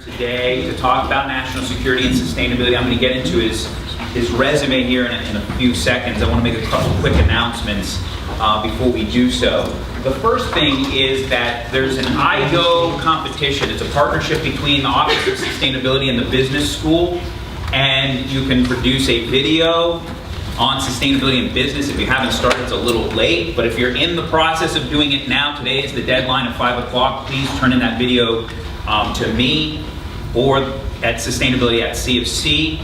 Today to talk about national security and sustainability. I'm going to get into his resume here in a few seconds. I want to make a couple quick announcements before we do so. The first thing is that there's an IGO competition. It's a partnership between the Office of Sustainability and the Business School, and you can produce a video on sustainability in business. If you haven't started, it's a little late, but if you're in the process of doing it now, today is the deadline at 5 o'clock. Please turn in that video to me or at Sustainability at CFC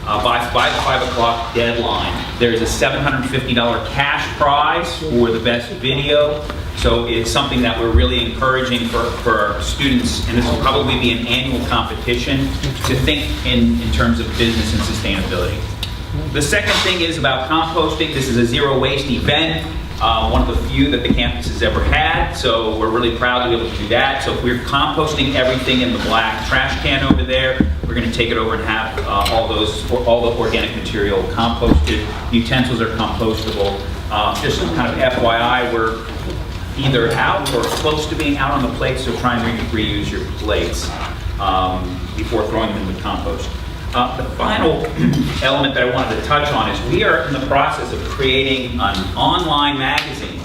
by the 5 o'clock deadline. There's a $750 cash prize for the best video. So it's something that we're really encouraging for our students, and this will probably be an annual competition to think in terms of business and sustainability. The second thing is about composting. This is a zero waste event. One of the few that the campus has ever had, so we're really proud to be able to do that. So if we're composting everything in the black trash can over there, we're going to take it over and have all the organic material composted. Utensils are compostable. Just kind of FYI, we're either out or close to being out on the plate, so try and reuse your plates before throwing them in the compost. The final element that I wanted to touch on is we are in the process of creating an online magazine,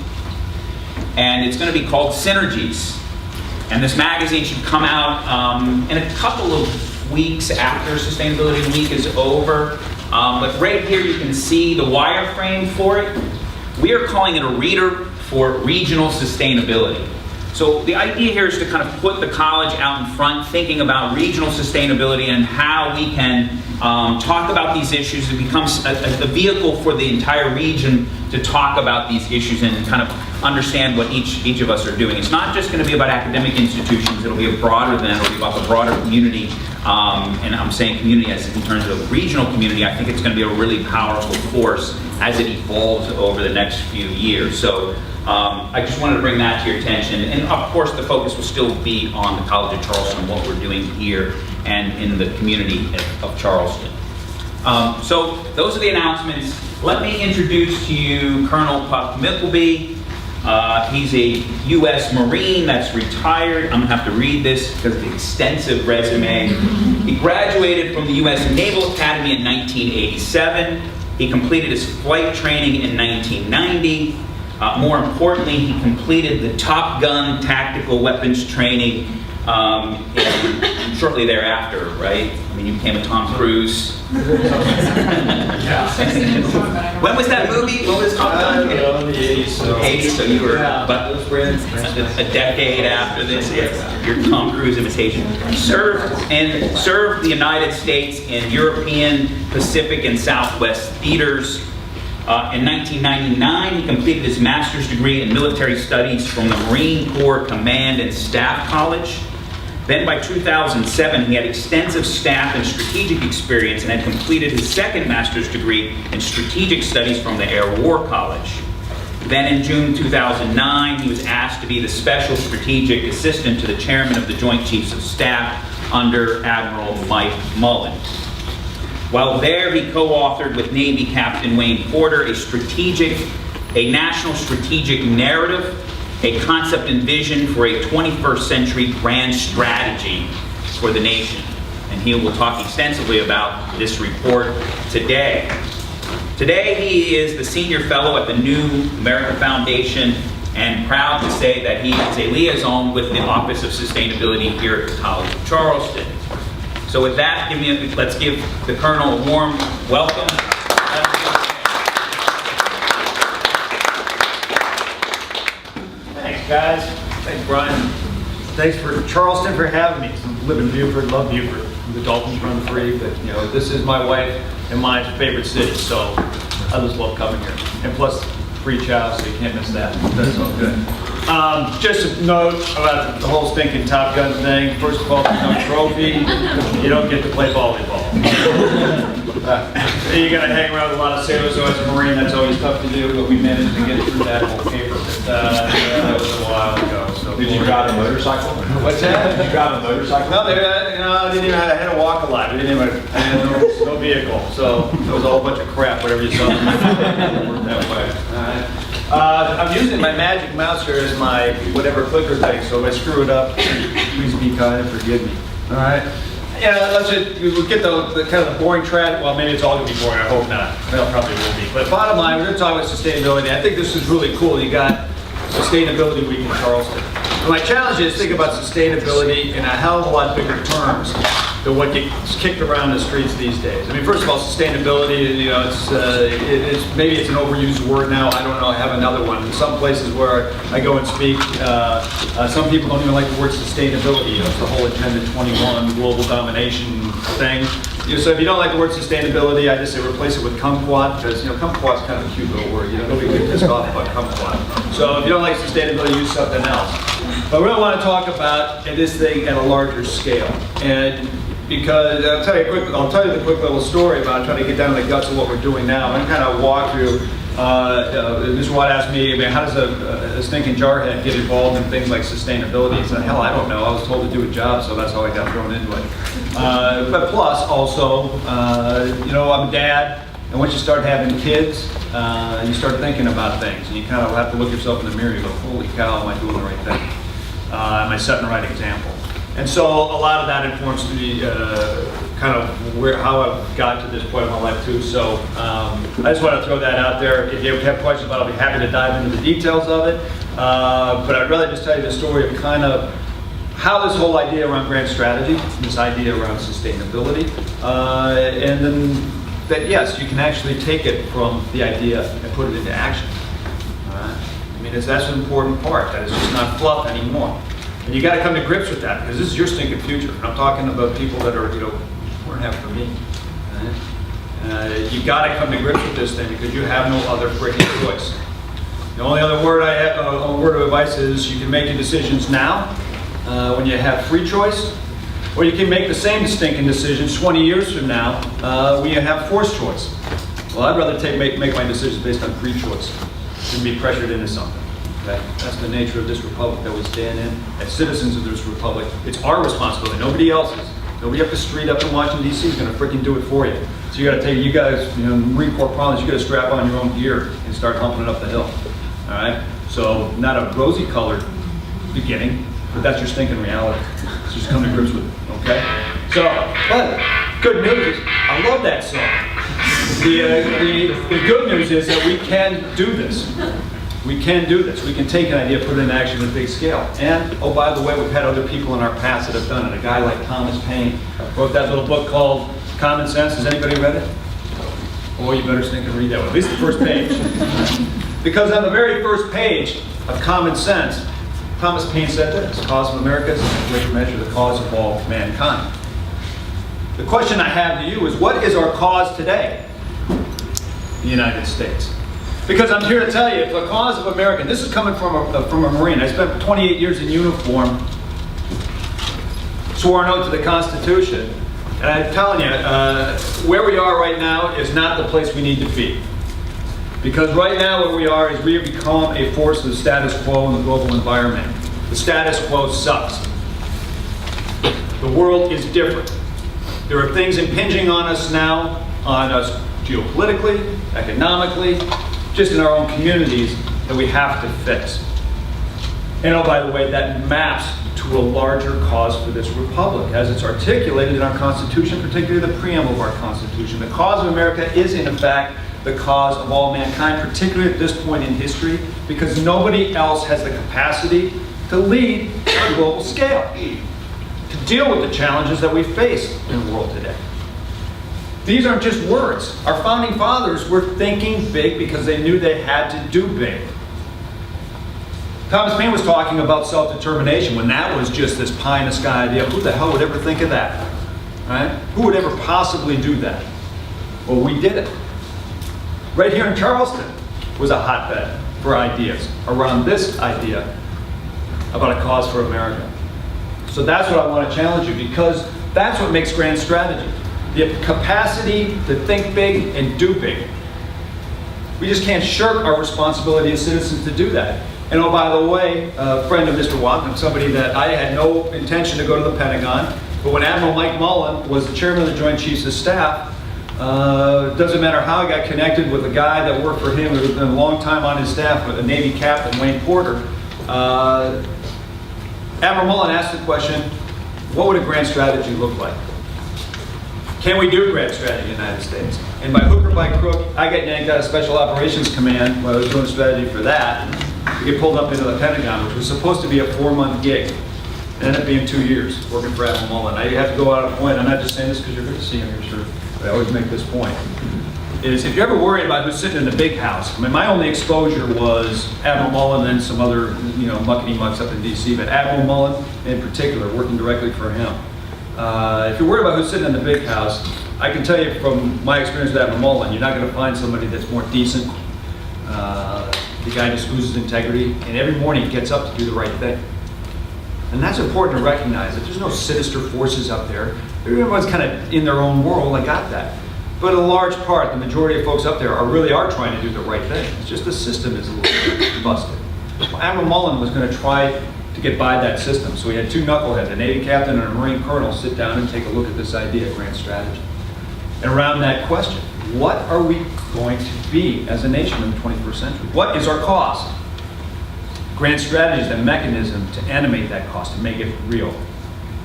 and it's going to be called Synergies. And this magazine should come out in a couple of weeks after Sustainability Week is over. But right here you can see the wireframe for it. We are calling it a reader for regional sustainability. So the idea here is to kind of put the college out in front, thinking about regional sustainability and how we can talk about these issues. It becomes a vehicle for the entire region to talk about these issues and kind of understand what each of us are doing. It's not just going to be about academic institutions. It'll be broader than that. It'll be about the broader community. And I'm saying community as in terms of regional community. I think it's going to be a really powerful force as it evolves over the next few years. So I just wanted to bring that to your attention. And of course, the focus will still be on the College of Charleston and what we're doing here and in the community of Charleston. So those are the announcements. Let me introduce to you Colonel Mark Mykleby. He's a U.S. Marine that's retired. I'm going to have to read this because of the extensive resume. He graduated from the U.S. Naval Academy in 1987. He completed his flight training in 1990. More importantly, he completed the Top Gun tactical weapons training shortly thereafter, right? I mean, you became a Tom Cruise. When was that movie? What was Top Gun? In the 80s. So 80s, so you were but a decade after this. Yes, your Tom Cruise imitation. Served the United States in European, Pacific, and Southwest theaters. In 1999, he completed his master's degree in military studies from the Marine Corps Command and Staff College. Then by 2007, he had extensive staff and strategic experience and had completed his second master's degree in strategic studies from the Air War College. Then in June 2009, he was asked to be the special strategic assistant to the chairman of the Joint Chiefs of Staff under Admiral Mike Mullen. While there, he co-authored with Navy Captain Wayne Porter a national strategic narrative, a concept and vision for a 21st century grand strategy for the nation. And he will talk extensively about this report today. Today, he is the senior fellow at the New America Foundation and proud to say that he is a liaison with the Office of Sustainability here at the College of Charleston. So with that, let's give the Colonel a warm welcome. Thanks, guys. Thanks, Brian. Thanks for Charleston for having me. I live in Beaufort, love Beaufort. The Dolphins run free, but this is my wife and my favorite city, so I just love coming here. And plus, free chow, so you can't miss that. That's all good. Just a note about the whole stinking Top Gun thing. First of all, there's no trophy. You don't get to play volleyball. You got to hang around with a lot of sailors. So as a Marine, that's always tough to do, but we managed to get through that whole paper. That was a while ago. So did you drive a motorcycle? What's that? Did you drive a motorcycle? No, I didn't even. I had to walk a lot. I had no vehicle, so it was a whole bunch of crap. Whatever you saw, it worked that way. I'm using my magic mouse here as my whatever clicker thing, so if I screw it up, please be kind and forgive me. All right. Yeah, let's just, we'll get the kind of the boring track. Well, maybe it's all gonna be boring, I hope not. Well, probably will be. But bottom line, we're gonna talk about sustainability. I think this is really cool. You got Sustainability Week in Charleston. And my challenge is think about sustainability in a hell of a lot bigger terms than what gets kicked around the streets these days. I mean, first of all, sustainability, you know, it's maybe it's an overused word now. I don't know. I have another one. In some places where I go and speak, some people don't even like the word sustainability. You know, it's the whole Agenda 21 global domination thing. You know, so if you don't like the word sustainability, I just say replace it with kumquat, because you know kumquat's kind of a cute little word. You know, nobody gets pissed off about kumquat. So if you don't like sustainability, use something else. But we really want to talk about this thing at a larger scale, and because I'll tell you the quick little story about trying to get down to the guts of what we're doing now, and kind of walk through. Mr. Watt asked me, I mean, how does a stinking jarhead get involved in things like sustainability? He said, hell, I don't know. I was told to do a job, so that's how I got thrown into it. But plus, also, you know, I'm a dad, and once you start having kids, you start thinking about things, and you kind of have to look yourself in the mirror and go, holy cow, am I doing the right thing? Am I setting the right example? And so a lot of that informs me kind of how I've got to this point in my life too. So I just want to throw that out there. If you have questions about it, I'll be happy to dive into the details of it. But I'd rather just tell you the story of kind of how this whole idea around grand strategy, this idea around sustainability, and then that yes, you can actually take it from the idea and put it into action. All right? I mean, that's an important part. That it's just not fluff anymore. And you got to come to grips with that, because this is your stinking future. I'm talking about people that are, you know, 4.5 for me. Right? You got to come to grips with this thing, because you have no other freaking choice. The only other word I have, a word of advice is you can make your decisions now, when you have free choice, or you can make the same stinking decisions 20 years from now, when you have forced choice. Well, I'd rather make my decisions based on free choice than be pressured into something. Okay? That's the nature of this republic that we stand in. As citizens of this republic, it's our responsibility, nobody else's. Nobody up the street up in Washington, D.C. is going to freaking do it for you. So you got to take, you guys, you know, Marine Corps pilots, you got to strap on your own gear and start humping it up the hill. All right? So not a rosy-colored beginning, but that's your stinking reality. So just come to grips with it. Okay? So, but good news is, I love that song. The good news is that we can do this. We can do this. We can take an idea, put it in action at a big scale. And, oh, by the way, we've had other people in our past that have done it. A guy like Thomas Paine wrote that little book called Common Sense. Has anybody read it? Oh, you better stink and read that one. At least the first page. Because on the very first page of Common Sense, Thomas Paine said this: the cause of America is in great measure the cause of all mankind. The question I have to you is, what is our cause today in the United States? Because I'm here to tell you, the cause of America, and this is coming from a Marine. I spent 28 years in uniform, swore an oath to the Constitution, and I'm telling you, where we are right now is not the place we need to be. Because right now where we are is we have become a force of the status quo in the global environment. The status quo sucks. The world is different. There are things impinging on us now, on us geopolitically, economically, just in our own communities, that we have to fix. And oh, by the way, that maps to a larger cause for this republic, as it's articulated in our Constitution, particularly the preamble of our Constitution. The cause of America is, in fact, the cause of all mankind, particularly at this point in history, because nobody else has the capacity to lead on a global scale, to deal with the challenges that we face in the world today. These aren't just words. Our founding fathers were thinking big because they knew they had to do big. Thomas Paine was talking about self-determination when that was just this pie in the sky idea. Who the hell would ever think of that? Right? Who would ever possibly do that? Well, we did it. Right here in Charleston was a hotbed for ideas around this idea about a cause for America. So that's what I want to challenge you, because that's what makes grand strategy. The capacity to think big and do big. We just can't shirk our responsibility as citizens to do that. And oh, by the way, a friend of Mr. Watt, I'm somebody that I had no intention to go to the Pentagon, but when Admiral Mike Mullen was the chairman of the Joint Chiefs of Staff, it doesn't matter how I got connected with a guy that worked for him who had been a long time on his staff, a Navy captain, Wayne Porter. Admiral Mullen asked the question, what would a grand strategy look like? Can we do grand strategy in the United States? And by hook or by crook, I get yanked out of Special Operations Command when I was doing strategy for that, to get pulled up into the Pentagon, which was supposed to be a 4-month gig. It ended up being 2 years working for Admiral Mullen. I have to go out a point. I'm not just saying this because you're good to see him here, sir. But I always make this point. Is if you're ever worried about who's sitting in the big house, I mean, my only exposure was Admiral Mullen and some other, muckety-mucks up in D.C., but Admiral Mullen in particular, working directly for him. If you're worried about who's sitting in the big house, I can tell you from my experience with Admiral Mullen, you're not going to find somebody that's more decent. The guy just oozes integrity, and every morning he gets up to do the right thing. And that's important to recognize, that there's no sinister forces up there. Everyone's kind of in their own world, I got that. But a large part, the majority of folks up there really are trying to do the right thing. It's just the system is a little busted. Well, Admiral Mullen was going to try to get by that system. So we had 2 knuckleheads, a Navy captain and a Marine colonel, sit down and take a look at this idea of grand strategy. And around that question, what are we going to be as a nation in the 21st century? What is our cost? Grand strategy is the mechanism to animate that cost, to make it real.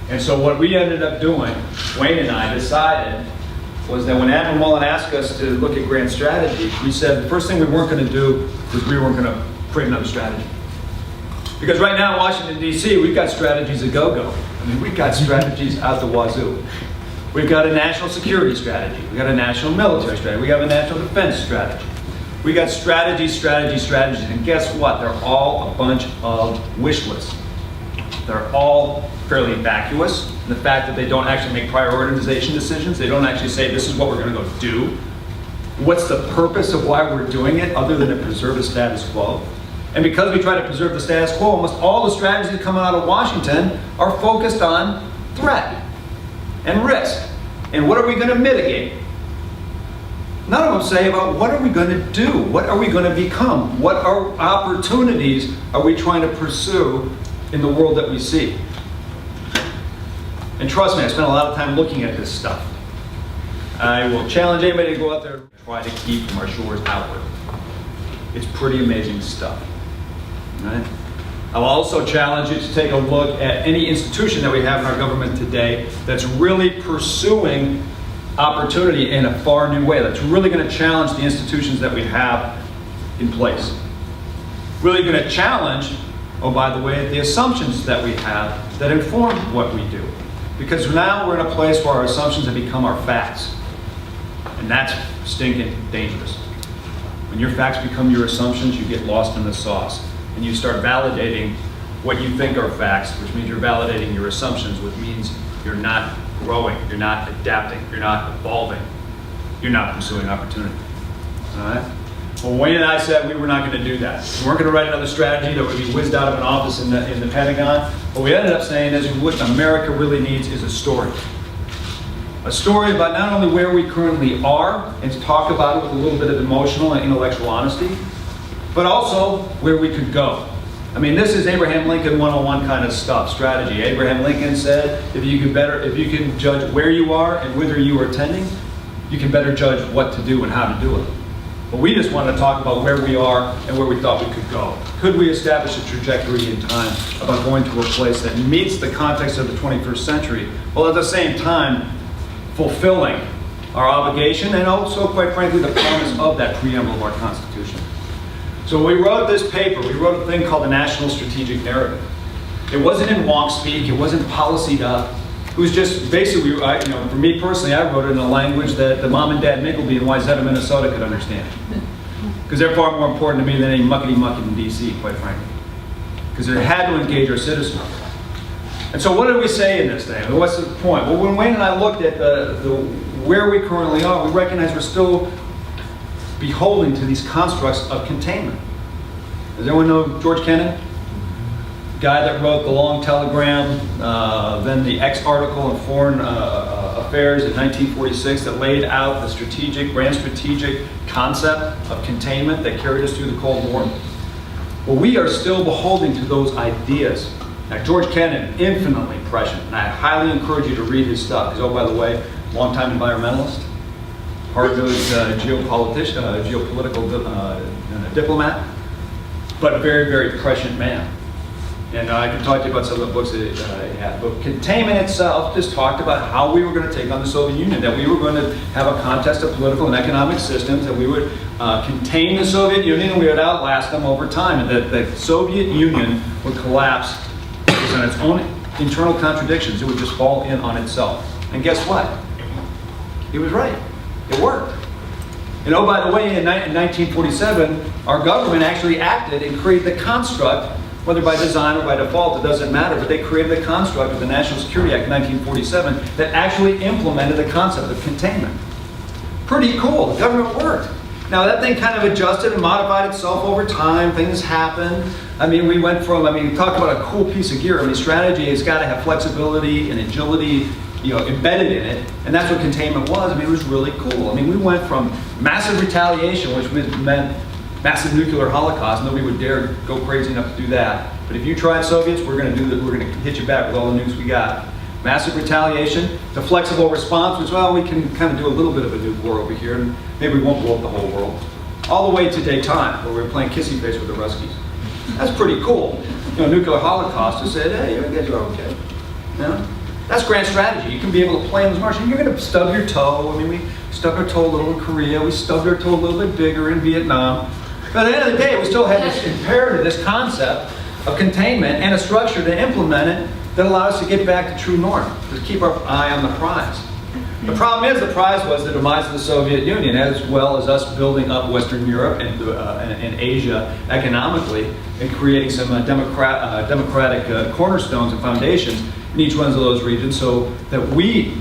And so what we ended up doing, Wayne and I decided, was that when Admiral Mullen asked us to look at grand strategy, we said the first thing we weren't going to do was we weren't going to create another strategy. Because right now in Washington, D.C., we've got strategies a go-go. I mean, we've got strategies out the wazoo. We've got a national security strategy. We've got a national military strategy. We have a national defense strategy. We got strategies. And guess what? They're all a bunch of wish lists. They're all fairly vacuous in the fact that they don't actually make prioritization decisions. They don't actually say, this is what we're going to go do. What's the purpose of why we're doing it other than to preserve the status quo? And because we try to preserve the status quo, almost all the strategies coming out of Washington are focused on threat and risk. And what are we going to mitigate? None of them say about what are we going to do? What are we going to become? What opportunities are we trying to pursue in the world that we see? And trust me, I spent a lot of time looking at this stuff. I will challenge anybody to go out there and try to keep from our shores outward. It's pretty amazing stuff. Right? I'll also challenge you to take a look at any institution that we have in our government today that's really pursuing opportunity in a far new way, that's really going to challenge the institutions that we have in place. Really going to challenge, oh, by the way, the assumptions that we have that inform what we do. Because now we're in a place where our assumptions have become our facts. And that's stinking dangerous. When your facts become your assumptions, you get lost in the sauce. And you start validating what you think are facts, which means you're validating your assumptions, which means you're not growing, you're not adapting, you're not evolving, you're not pursuing opportunity. All right? Well, Wayne and I said we were not going to do that. We weren't going to write another strategy that would be whizzed out of an office in the Pentagon. What we ended up saying is what America really needs is a story. A story about not only where we currently are, and to talk about it with a little bit of emotional and intellectual honesty, but also where we could go. I mean, this is Abraham Lincoln 101 kind of stuff, strategy. Abraham Lincoln said, if you can judge where you are and whither you are tending, you can better judge what to do and how to do it. But we just wanted to talk about where we are and where we thought we could go. Could we establish a trajectory in time about going to a place that meets the context of the 21st century, while at the same time fulfilling our obligation and also, quite frankly, the promise of that preamble of our Constitution. So when we wrote this paper, we wrote a thing called the National Strategic Narrative. It wasn't in wonk speak, it wasn't policied up. It was just basically, for me personally, I wrote it in a language that the mom and dad Mykleby in Wayzata, Minnesota could understand. Because they're far more important to me than any muckety-muck in D.C., quite frankly. Because it had to engage our citizens. And so what did we say in this thing? What's the point? Well, when Wayne and I looked at where we currently are, we recognize we're still beholden to these constructs of containment. Does anyone know George Kennan? Guy that wrote the Long Telegram, then the X article in Foreign Affairs in 1946 that laid out the grand strategic concept of containment that carried us through the Cold War. Well, we are still beholden to those ideas. Now, George Kennan, infinitely prescient, and I highly encourage you to read his stuff. He's, oh, by the way, longtime environmentalist, hard-nosed geopolitical diplomat, but a very, very prescient man. And I can talk to you about some of the books that he had. But containment itself just talked about how we were going to take on the Soviet Union, that we were going to have a contest of political and economic systems, that we would contain the Soviet Union and we would outlast them over time, and that the Soviet Union would collapse based on its own internal contradictions. It would just fall in on itself. And guess what? He was right. It worked. And oh, by the way, in 1947, our government actually acted and created the construct, whether by design or by default, it doesn't matter, but they created the construct of the National Security Act of 1947 that actually implemented the concept of containment. Pretty cool. The government worked. Now, that thing kind of adjusted and modified itself over time. Things happened. I mean, we went from, talk about a cool piece of gear. Strategy has got to have flexibility and agility, embedded in it, and that's what containment was. It was really cool. We went from massive retaliation, which meant massive nuclear holocaust. Nobody would dare go crazy enough to do that. But if you tried Soviets, we're going to do that. We're going to hit you back with all the nukes we got. Massive retaliation, the flexible response, which, well, we can kind of do a little bit of a nuke war over here, and maybe we won't blow up the whole world. All the way to daytime, where we were playing kissy face with the Ruskies. That's pretty cool. Nuclear holocaust just said, hey, you guys are okay. That's grand strategy. You can be able to play in those marches. You're going to stub your toe. We stubbed our toe a little in Korea. We stubbed our toe a little bit bigger in Vietnam. But at the end of the day, we still had this imperative, this concept of containment and a structure to implement it that allowed us to get back to true north, to keep our eye on the prize. The problem is the prize was the demise of the Soviet Union, as well as us building up Western Europe and Asia economically and creating some democratic cornerstones and foundations in each one of those regions so that we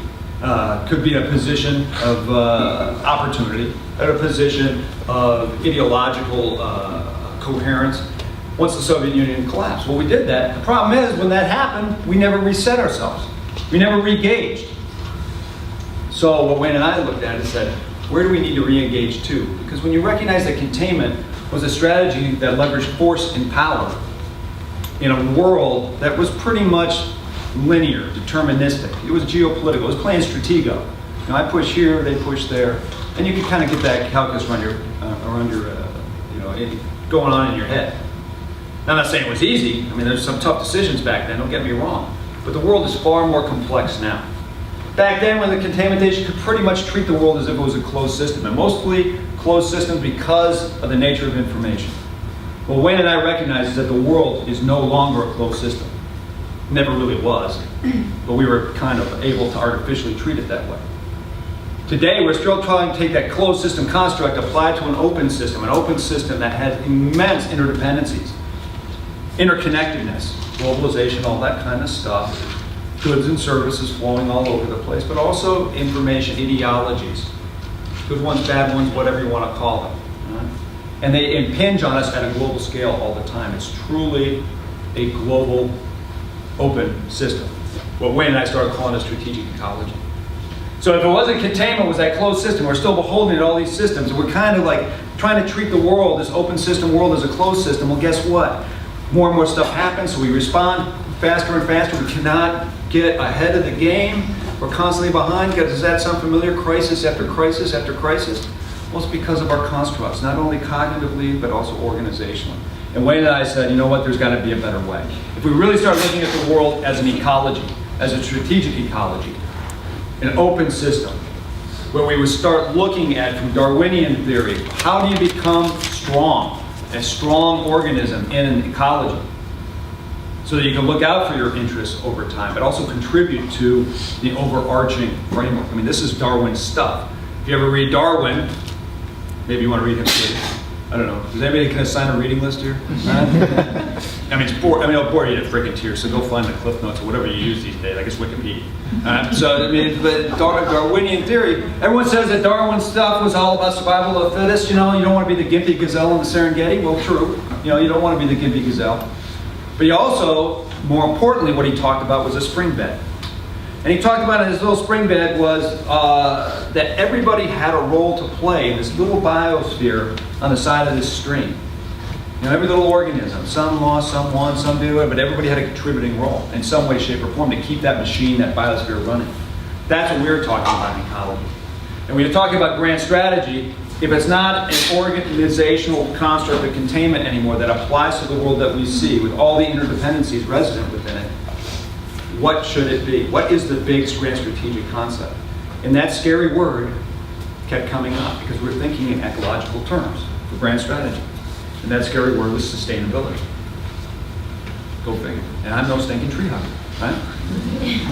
could be in a position of opportunity, at a position of ideological coherence once the Soviet Union collapsed. Well, we did that. The problem is, when that happened, we never reset ourselves. We never re-engaged. So what Wayne and I looked at and said, where do we need to re-engage to? Because when you recognize that containment was a strategy that leveraged force and power in a world that was pretty much linear, deterministic. It was geopolitical. It was playing stratego. I push here, they push there, and you can kind of get that calculus around your going on in your head. Now, I'm not saying it was easy. There's some tough decisions back then. Don't get me wrong, but the world is far more complex now. Back then, when the containment you could pretty much treat the world as if it was a closed system, and mostly closed systems because of the nature of information. What Wayne and I recognize is that the world is no longer a closed system. Never really was, but we were kind of able to artificially treat it that way. Today, we're still trying to take that closed system construct, apply it to an open system that has immense interdependencies, interconnectedness, globalization, all that kind of stuff, goods and services flowing all over the place, but also information, ideologies, good ones, bad ones, whatever you want to call them. And they impinge on us at a global scale all the time. It's truly a global open system. What Wayne and I started calling a strategic ecology. So if it wasn't containment, it was that closed system. We're still beholden to all these systems. And we're kind of like trying to treat the world, this open system world, as a closed system. Well, guess what? More and more stuff happens, so we respond faster and faster. We cannot get ahead of the game. We're constantly behind. Does that sound familiar? Crisis after crisis after crisis? Well, it's because of our constructs, not only cognitively, but also organizationally. And Wayne and I said, you know what, there's got to be a better way. If we really start looking at the world as an ecology, as a strategic ecology, an open system, where we would start looking at, from Darwinian theory, how do you become strong, a strong organism in an ecology, so that you can look out for your interests over time, but also contribute to the overarching framework. This is Darwin's stuff. If you ever read Darwin, maybe you want to read him too. I don't know. Does anybody can assign a reading list here? It's bored. It'll bore you to freaking tears. So go find the Cliff Notes or whatever you use these days. I guess Wikipedia. But Darwinian theory. Everyone says that Darwin's stuff was all about survival of the fittest. You don't want to be the gimpy gazelle in the Serengeti. Well, true. You don't want to be the gimpy gazelle. But he also, more importantly, what he talked about was a spring bed. And he talked about his little spring bed was that everybody had a role to play in this little biosphere on the side of this stream. Every little organism, some lost, some won, some do it, but everybody had a contributing role in some way, shape, or form to keep that machine, that biosphere running. That's what we were talking about in ecology. And we were talking about grand strategy. if it's not an organizational construct of containment anymore that applies to the world that we see with all the interdependencies resident within it, what should it be? What is the big grand strategic concept? And that scary word kept coming up because we're thinking in ecological terms for grand strategy. And that scary word was sustainability. Go figure. And I'm no stinking tree hugger, right?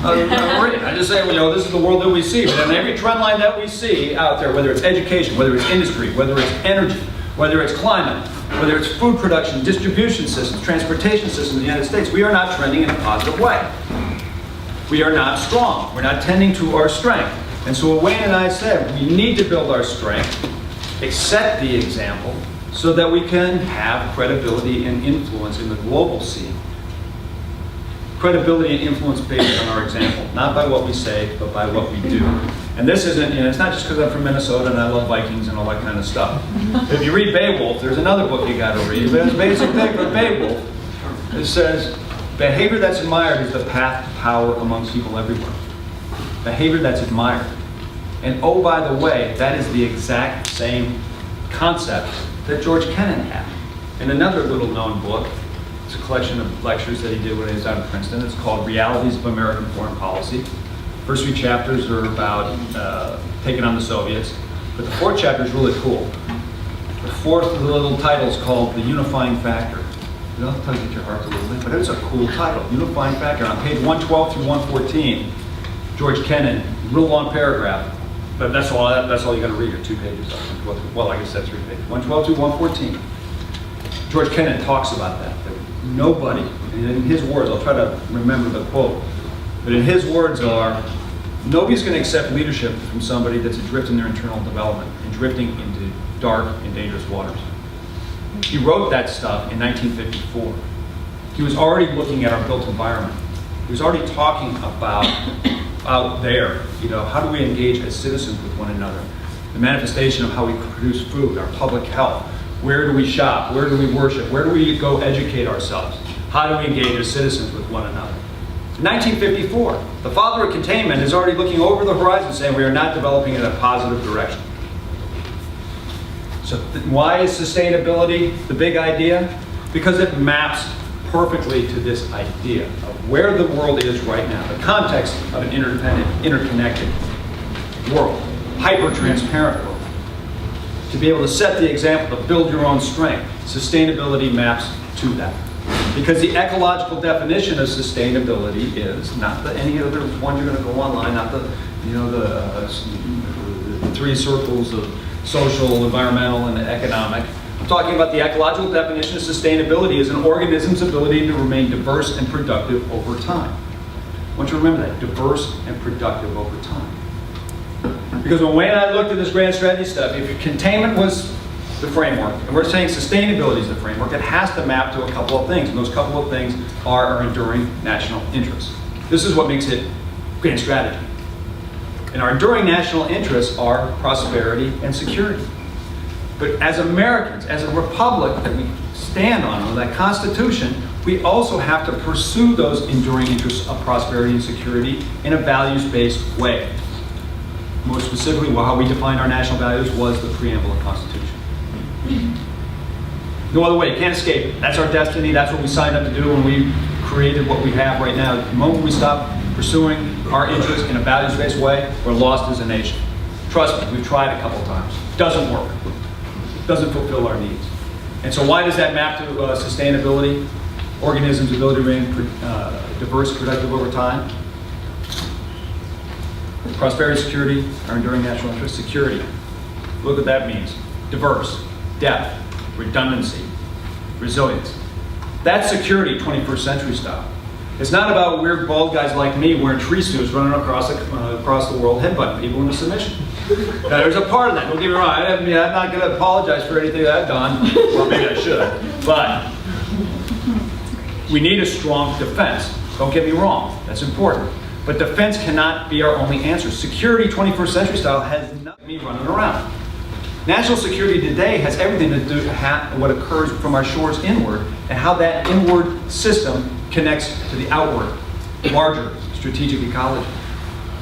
I just say, this is the world that we see. But in every trend line that we see out there, whether it's education, whether it's industry, whether it's energy, whether it's climate, whether it's food production, distribution systems, transportation systems in the United States, we are not trending in a positive way. We are not strong. We're not tending to our strength. And so what Wayne and I said, we need to build our strength, set the example, so that we can have credibility and influence in the global scene. Credibility and influence based on our example, not by what we say, but by what we do. And this isn't, it's not just because I'm from Minnesota and I love Vikings and all that kind of stuff. If you read Beowulf, there's another book you got to read, but it's a basic thing for Beowulf. It says, behavior that's admired is the path to power amongst people everywhere. Behavior that's admired. And oh, by the way, that is the exact same concept that George Kennan had. In another little known book, it's a collection of lectures that he did when he was out of Princeton. It's called Realities of American Foreign Policy. First 3 chapters are about taking on the Soviets, but the 4th chapter is really cool. The 4th little title is called The Unifying Factor. It'll tug at your heart a little bit, but it's a cool title. Unifying Factor. On page 112 through 114, George Kennan, real long paragraph, but that's all you got to read, are 2 pages. Well, I guess that's 3 pages. 112 through 114. George Kennan talks about that nobody, in his words, I'll try to remember the quote, but in his words are, nobody's going to accept leadership from somebody that's adrift in their internal development and drifting into dark and dangerous waters. He wrote that stuff in 1954. He was already looking at our built environment. He was already talking about out there, how do we engage as citizens with one another? The manifestation of how we produce food, our public health. Where do we shop? Where do we worship? Where do we go educate ourselves? How do we engage as citizens with one another? In 1954, the father of containment is already looking over the horizon saying we are not developing in a positive direction. So why is sustainability the big idea? Because it maps perfectly to this idea of where the world is right now, the context of an interdependent, interconnected world, hyper-transparent world. To be able to set the example, to build your own strength, sustainability maps to that. Because the ecological definition of sustainability is not any other one you're going to go online, not the 3 circles of social, environmental, and economic. I'm talking about the ecological definition of sustainability as an organism's ability to remain diverse and productive over time. I want you to remember that, diverse and productive over time. Because when Wayne and I looked at this grand strategy stuff, if containment was the framework, and we're saying sustainability is the framework, it has to map to a couple of things, and those couple of things are our enduring national interests. This is what makes it grand strategy. And our enduring national interests are prosperity and security. But as Americans, as a republic that we stand on that Constitution, we also have to pursue those enduring interests of prosperity and security in a values-based way. Most specifically, how we define our national values was the preamble of the Constitution. No other way, you can't escape it. That's our destiny, that's what we signed up to do when we created what we have right now. The moment we stop pursuing our interests in a values-based way, we're lost as a nation. Trust me, we've tried a couple times. Doesn't work. Doesn't fulfill our needs. And so why does that map to sustainability? Organisms' ability to remain diverse, productive over time. Prosperity, security, our enduring national interest. Security. Look what that means. Diverse, depth, redundancy, resilience. That's security, 21st century style. It's not about weird bald guys like me wearing tree suits running across the world headbutting people into submission. Now, there's a part of that, don't get me wrong. I'm not going to apologize for anything that I've done. Well, maybe I should. But we need a strong defense. Don't get me wrong. That's important. But defense cannot be our only answer. Security, 21st century style, has nothing me running around. National security today has everything to do with what occurs from our shores inward and how that inward system connects to the outward, larger strategic ecology.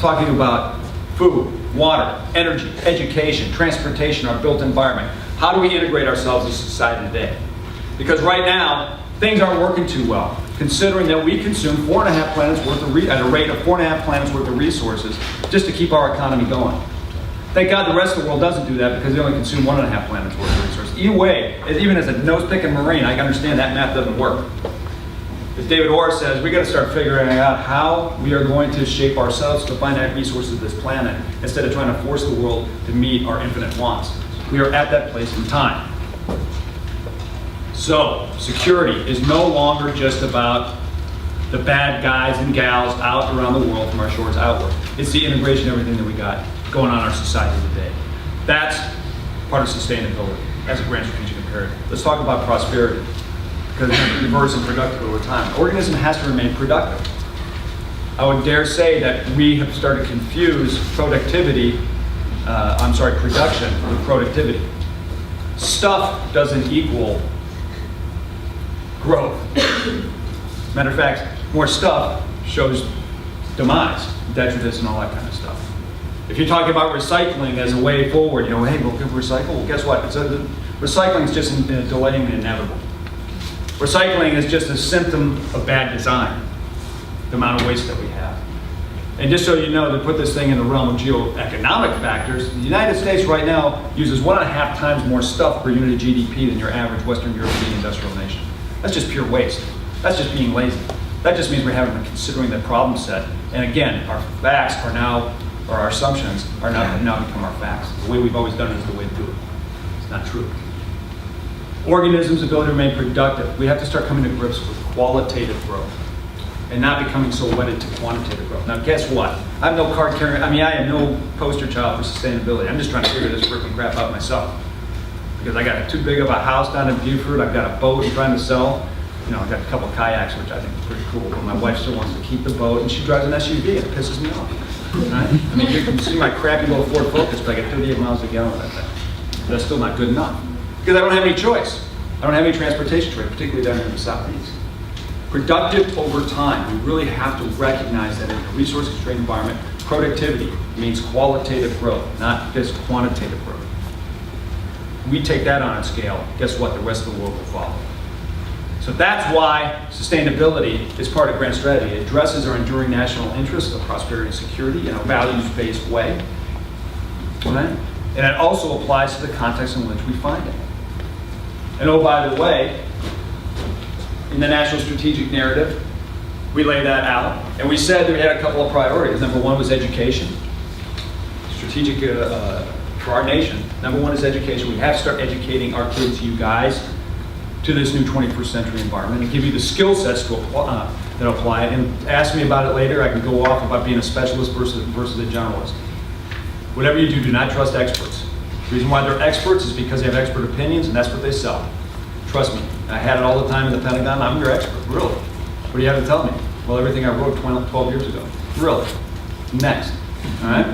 Talking about food, water, energy, education, transportation, our built environment. How do we integrate ourselves as a society today? Because right now, things aren't working too well, considering that we consume 4.5 planets worth of at a rate of 4.5 planets worth of resources just to keep our economy going. Thank God the rest of the world doesn't do that because they only consume 1.5 planets worth of resources. Either way, even as a nose-picking Marine, I can understand that math doesn't work. As David Orr says, we got to start figuring out how we are going to shape ourselves to finite resources of this planet instead of trying to force the world to meet our infinite wants. We are at that place in time. So, security is no longer just about the bad guys and gals out around the world from our shores outward. It's the integration of everything that we got going on in our society today. That's part of sustainability as a grand strategic imperative. Let's talk about prosperity, because it's diverse and productive over time. An organism has to remain productive. I would dare say that we have started to confuse production with productivity. Stuff doesn't equal growth. Matter of fact, more stuff shows demise, detritus, and all that kind of stuff. If you're talking about recycling as a way forward, hey, we'll recycle. Well, guess what? Recycling is just delaying the inevitable. Recycling is just a symptom of bad design, the amount of waste that we have. And just so you know, to put this thing in the realm of geoeconomic factors, the United States right now uses 1.5 times more stuff per unit of GDP than your average Western European industrial nation. That's just pure waste. That's just being lazy. That just means we haven't been considering the problem set. And again, our facts are now, or our assumptions are now, have now become our facts. The way we've always done it is the way to do it. It's not true. Organisms' ability to remain productive. We have to start coming to grips with qualitative growth and not becoming so wedded to quantitative growth. Now, guess what? I'm no card carrier. I am no poster child for sustainability. I'm just trying to figure this freaking crap out myself. Because I got too big of a house down in Beaufort. I've got a boat I'm trying to sell. I've got a couple of kayaks, which I think is pretty cool. But my wife still wants to keep the boat, and she drives an SUV, and it pisses me off. Right? I mean, you can see my crappy little Ford Focus, but I get 38 miles a gallon of that thing. That's still not good enough. Because I don't have any choice. I don't have any transportation choice, particularly down here in the southeast. Productive over time. We really have to recognize that in a resource-constrained environment, productivity means qualitative growth, not just quantitative growth. We take that on a scale, guess what? The rest of the world will follow. So that's why sustainability is part of grand strategy. It addresses our enduring national interests of prosperity and security in a values-based way. Right? And it also applies to the context in which we find it. And oh, by the way, in the National Strategic Narrative, we lay that out. And we said that we had a couple of priorities. Number one was education. Strategic for our nation. Number one is education. We have to start educating our kids, you guys, to this new 21st century environment and give you the skill sets that apply it. And ask me about it later. I can go off about being a specialist versus a generalist. Whatever you do, do not trust experts. The reason why they're experts is because they have expert opinions, and that's what they sell. Trust me. I had it all the time in the Pentagon. I'm your expert. Really? What do you have to tell me? Well, everything I wrote 12 years ago. Really? Next. All right?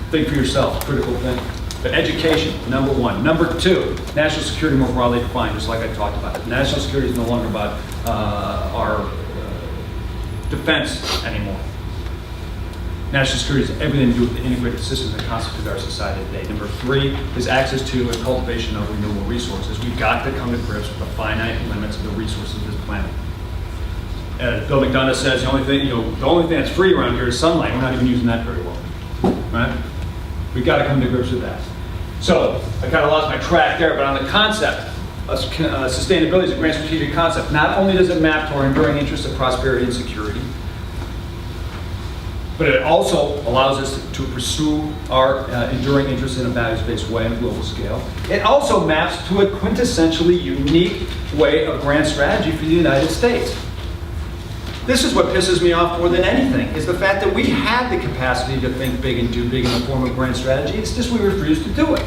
Think for yourself. Critical thinking. But education, number one. Number two, national security more broadly defined, just like I talked about it. National security is no longer about our defense anymore. National security has everything to do with the integrated systems that constitute our society today. Number three is access to and cultivation of renewable resources. We've got to come to grips with the finite limits of the resources of this planet. Bill McDonough says the only thing that's free around here is sunlight. We're not even using that very well, right? We've got to come to grips with that. So I kind of lost my track there, but on the concept of sustainability is a grand strategic concept. Not only does it map to our enduring interests of prosperity and security, but it also allows us to pursue our enduring interests in a values-based way on a global scale. It also maps to a quintessentially unique way of grand strategy for the United States. This is what pisses me off more than anything, is the fact that we have the capacity to think big and do big in the form of grand strategy. It's just we refuse to do it.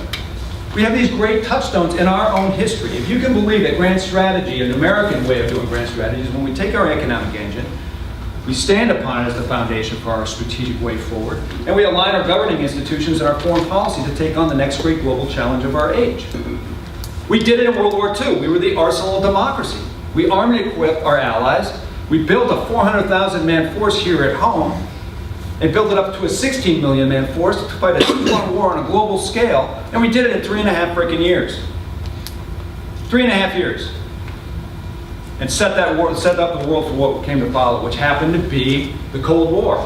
We have these great touchstones in our own history. If you can believe that grand strategy, an American way of doing grand strategy, is when we take our economic engine, we stand upon it as the foundation for our strategic way forward, and we align our governing institutions and our foreign policy to take on the next great global challenge of our age. We did it in World War II. We were the arsenal of democracy. We armed and equipped our allies. We built a 400,000 man force here at home. and built it up to a 16 million man force to fight a two-front war on a global scale, and we did it in 3.5 freaking years. 3.5 years. And set up the world for what came to follow, which happened to be the Cold War.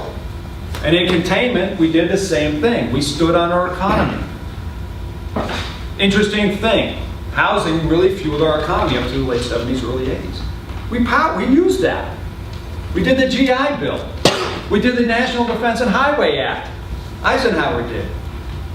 And in containment, we did the same thing. We stood on our economy. Interesting thing, housing really fueled our economy up to the late 70s, early 80s. We used that. We did the GI Bill. We did the National Defense and Highway Act. Eisenhower did.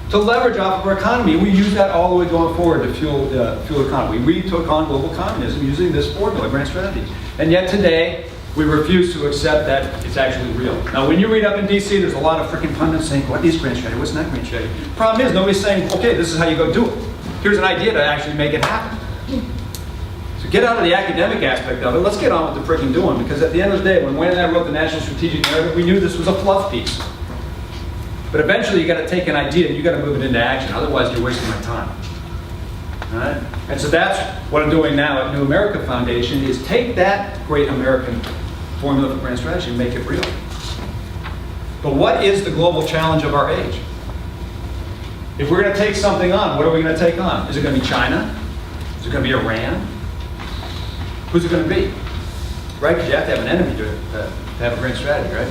To leverage off of our economy, we used that all the way going forward to fuel the economy. We took on global communism using this formula, grand strategy. And yet today, we refuse to accept that it's actually real. Now, when you read up in DC, there's a lot of freaking pundits saying, what is grand strategy? What's not grand strategy? Problem is, nobody's saying, okay, this is how you go do it. Here's an idea to actually make it happen. So get out of the academic aspect of it. Let's get on with the freaking doing, because at the end of the day, when Wayne and I wrote the National Strategic Narrative, we knew this was a fluff piece. But eventually, you got to take an idea and you got to move it into action. Otherwise, you're wasting my time. All right? And so that's what I'm doing now at New America Foundation, is take that great American formula for grand strategy and make it real. But what is the global challenge of our age? If we're going to take something on, what are we going to take on? Is it going to be China? Is it going to be Iran? Who's it going to be? Right? Because you have to have an enemy to have a grand strategy, right?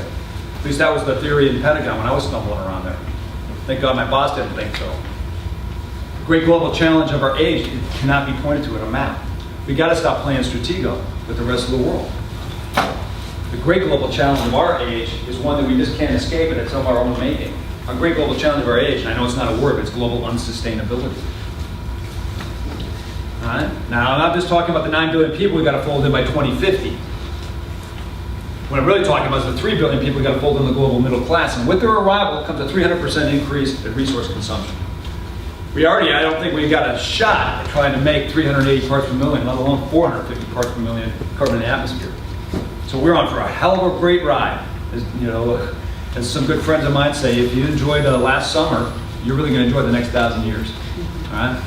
At least that was the theory in the Pentagon when I was stumbling around there. Thank God my boss didn't think so. The great global challenge of our age cannot be pointed to at a map. We got to stop playing Stratego with the rest of the world. The great global challenge of our age is one that we just can't escape, and it's of our own making. Our great global challenge of our age, and I know it's not a word, but it's global unsustainability. All right? Now, I'm not just talking about the 9 billion people we got to fold in by 2050. What I'm really talking about is the 3 billion people we got to fold in the global middle class, and with their arrival comes a 300% increase in resource consumption. I don't think we've got a shot at trying to make 380 parts per million, let alone 450 parts per million carbon in the atmosphere. So we're on for a hell of a great ride. As some good friends of mine say, if you enjoyed last summer, you're really going to enjoy the next 1,000 years. All right?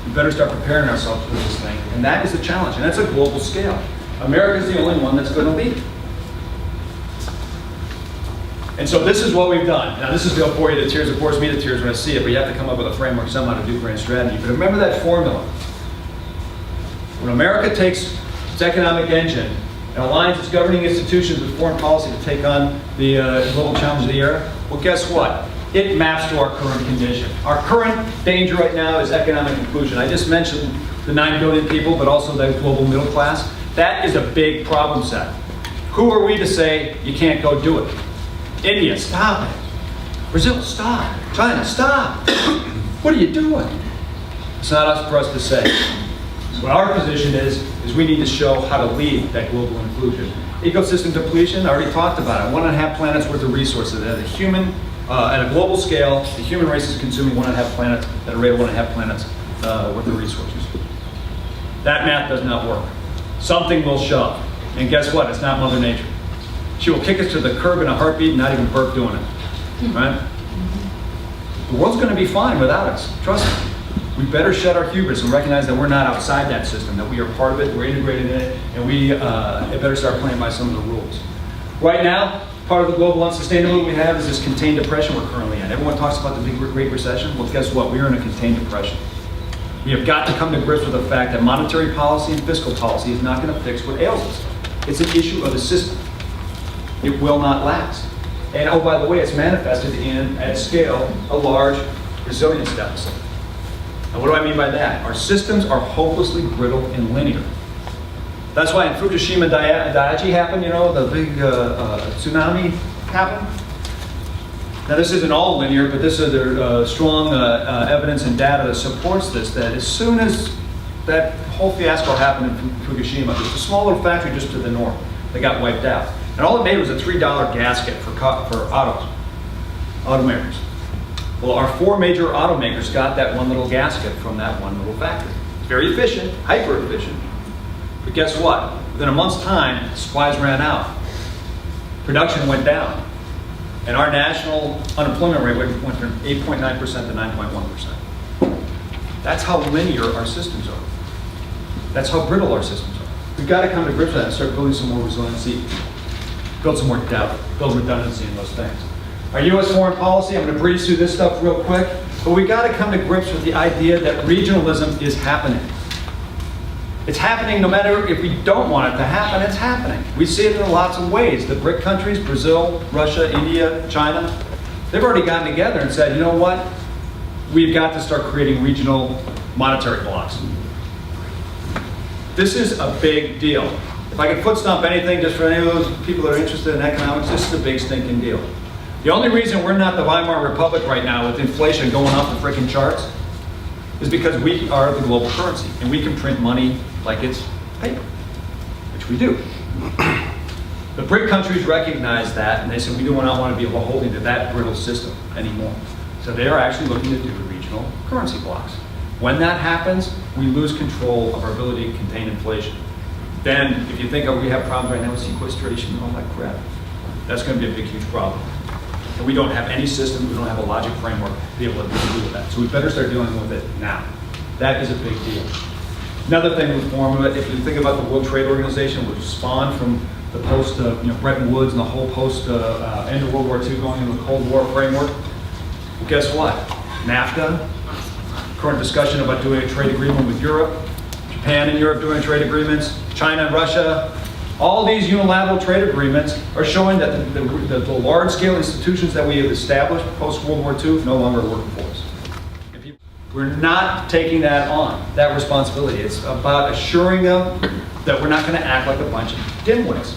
We better start preparing ourselves for this thing. And that is the challenge, and that's a global scale. America's the only one that's going to lead. And so this is what we've done. Now this is going to bore you to tears. It bores me to tears when I see it, but you have to come up with a framework somehow to do grand strategy. But remember that formula. When America takes its economic engine and aligns its governing institutions with foreign policy to take on the global challenge of the era, well, guess what? It maps to our current condition. Our current danger right now is economic inclusion. I just mentioned the 9 billion people, but also the global middle class. That is a big problem set. Who are we to say you can't go do it? India, stop it. Brazil, stop. China, stop. What are you doing? It's not us for us to say. What our position is we need to show how to lead that global inclusion. Ecosystem depletion, I already talked about it. 1.5 planets worth of resources. At a global scale, the human race is consuming 1.5 planets at a rate of 1.5 planets worth of resources. That math does not work. Something will shove. And guess what? It's not Mother Nature. She will kick us to the curb in a heartbeat and not even burp doing it. Right? The world's going to be fine without us. Trust me. We better shed our hubris and recognize that we're not outside that system, that we are part of it, we're integrated in it, and we better start playing by some of the rules. Right now, part of the global unsustainability we have is this contained depression we're currently in. Everyone talks about the big Great Recession. Well, guess what? We're in a contained depression. We have got to come to grips with the fact that monetary policy and fiscal policy is not going to fix what ails us. It's an issue of the system. It will not last. And oh, by the way, it's manifested in, at scale, a large resilience deficit. Now, what do I mean by that? Our systems are hopelessly brittle and linear. That's why in Fukushima Daiichi happened, the big tsunami happened. Now, this isn't all linear, but this is strong evidence and data that supports this, that as soon as that whole fiasco happened in Fukushima, there's a small little factory just to the north that got wiped out. And all it made was a $3 gasket for automakers. Well, our 4 major automakers got that one little gasket from that one little factory. It's very efficient, hyper efficient. But guess what? Within a month's time, supplies ran out. Production went down. And our national unemployment rate went from 8.9% to 9.1%. That's how linear our systems are. That's how brittle our systems are. We've got to come to grips with that and start building some more resiliency build some more depth, build redundancy in those things. Our U.S. foreign policy, I'm going to breeze through this stuff real quick, but we got to come to grips with the idea that regionalism is happening. It's happening no matter if we don't want it to happen, it's happening. We see it in lots of ways. The BRIC countries, Brazil, Russia, India, China, they've already gotten together and said, you know what? We've got to start creating regional monetary blocks. This is a big deal. If I could foot stomp anything just for any of those people that are interested in economics, this is a big stinking deal. The only reason we're not the Weimar Republic right now with inflation going off the freaking charts is because we are the global currency and we can print money like it's paper, which we do. The BRIC countries recognize that and they said we do not want to be beholden to that brittle system anymore. So they are actually looking to do regional currency blocks. When that happens, we lose control of our ability to contain inflation. Then, if you think we have problems right now with sequestration and all that crap, that's going to be a big, huge problem. And we don't have any system, we don't have a logic framework to be able to deal with that. So we better start dealing with it now. That is a big deal. Another thing with formula, if you think about the World Trade Organization, which spawned from the post, Bretton Woods and the whole post end of World War II going into the Cold War framework, well, guess what? NAFTA, current discussion about doing a trade agreement with Europe, Japan and Europe doing trade agreements, China and Russia, all these unilateral trade agreements are showing that the large-scale institutions that we have established post-World War II no longer work for us. We're not taking that on, that responsibility. It's about assuring them that we're not going to act like a bunch of dimwits.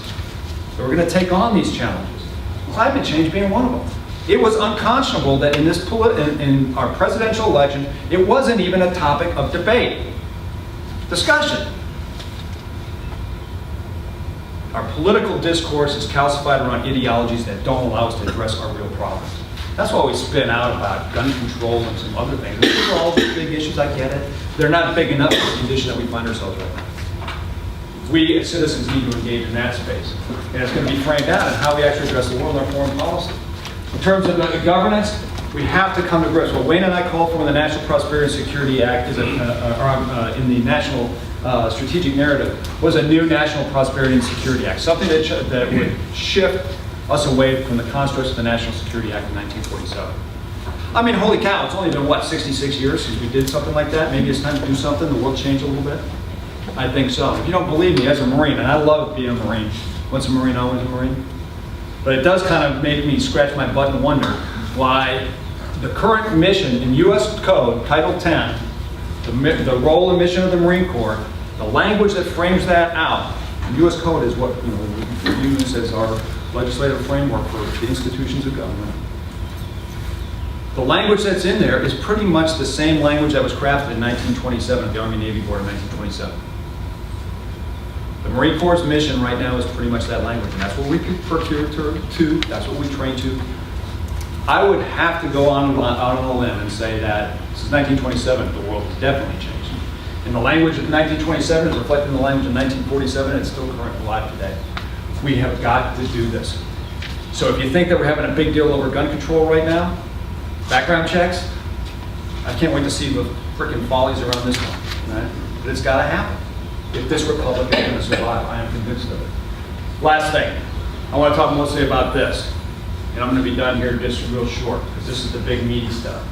So we're going to take on these challenges. Climate change being one of them. It was unconscionable that in our presidential election, it wasn't even a topic of debate, discussion. Our political discourse is calcified around ideologies that don't allow us to address our real problems. That's why we spin out about gun control and some other things. These are all big issues, I get it. They're not big enough for the condition that we find ourselves right now. We as citizens need to engage in that space. And it's going to be framed out in how we actually address the world in our foreign policy. In terms of the governance, we have to come to grips. What Wayne and I call for when the National Prosperity and Security Act is in the National Strategic Narrative was a new National Prosperity and Security Act, something that would shift us away from the constructs of the National Security Act of 1947. I mean, holy cow, it's only been, 66 years since we did something like that? Maybe it's time to do something, the world changed a little bit? I think so. If you don't believe me, as a Marine, and I love being a Marine, once a Marine, always a Marine, but it does kind of make me scratch my butt and wonder why the current mission in U.S. Code, Title 10, the role and mission of the Marine Corps, the language that frames that out, U.S. Code is what we use as our legislative framework for the institutions of government. The language that's in there is pretty much the same language that was crafted in 1927 at the Army-Navy Board in 1927. The Marine Corps' mission right now is pretty much that language, and that's what we procure to, that's what we train to. I would have to go on a limb and say that since 1927, the world has definitely changed. And the language of 1927 is reflected in the language of 1947, and it's still current alive today. We have got to do this. So if you think that we're having a big deal over gun control right now, background checks, I can't wait to see the frickin' follies around this one, right? But it's got to happen. If this republic is going to survive, I am convinced of it. Last thing, I want to talk mostly about this. And I'm going to be done here just real short, because this is the big meaty stuff.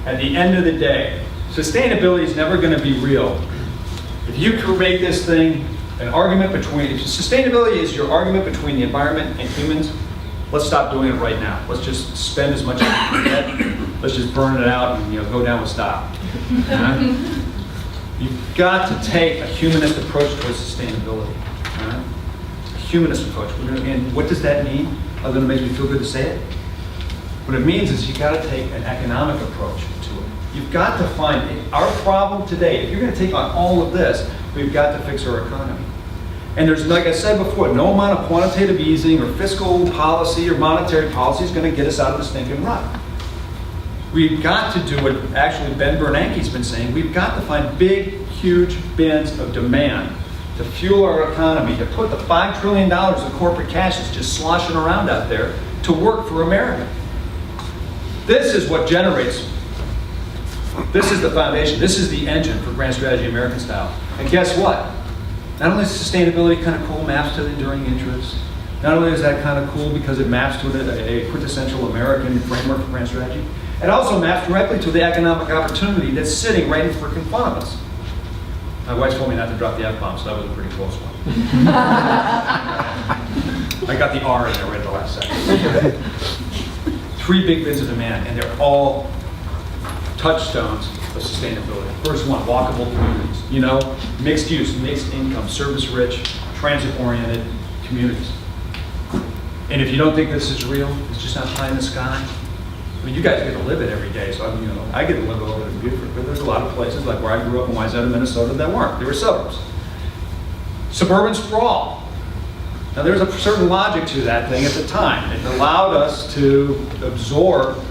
At the end of the day, sustainability is never going to be real. If you create this thing, an argument between, if sustainability is your argument between the environment and humans, let's stop doing it right now. Let's just spend as much as we can get. Let's just burn it out and go down with style. You've got to take a humanist approach towards sustainability. A humanist approach. And what does that mean? Other than it makes me feel good to say it. What it means is you've got to take an economic approach to it. You've got to find our problem today. If you're going to take on all of this, we've got to fix our economy. And there's, like I said before, no amount of quantitative easing or fiscal policy or monetary policy is going to get us out of the stinking rut. We've got to do what actually Ben Bernanke's been saying. We've got to find big, huge bins of demand to fuel our economy, to put the $5 trillion of corporate cash that's just sloshing around out there to work for America. This is what generates. This is the foundation. This is the engine for grand strategy American style. And guess what? Not only is sustainability kind of cool, maps to the enduring interests, Not only is that kind of cool because it maps to a quintessential American framework for grand strategy, it also maps directly to the economic opportunity that's sitting right in freaking front of us. My wife told me not to drop the F-bomb, so that was a pretty close one. I got the R in there right at the last second. 3 big bins of demand, and they're all touchstones of sustainability. First one, walkable communities. You know, mixed use, mixed income, service-rich, transit-oriented communities. And if you don't think this is real, it's just not pie in the sky. I mean, you guys get to live it every day, so I get to live over in Beaufort, but there's a lot of places, like where I grew up in Wayzata, Minnesota, that weren't. They were suburbs. Suburban sprawl. Now, there's a certain logic to that thing at the time. It allowed us to absorb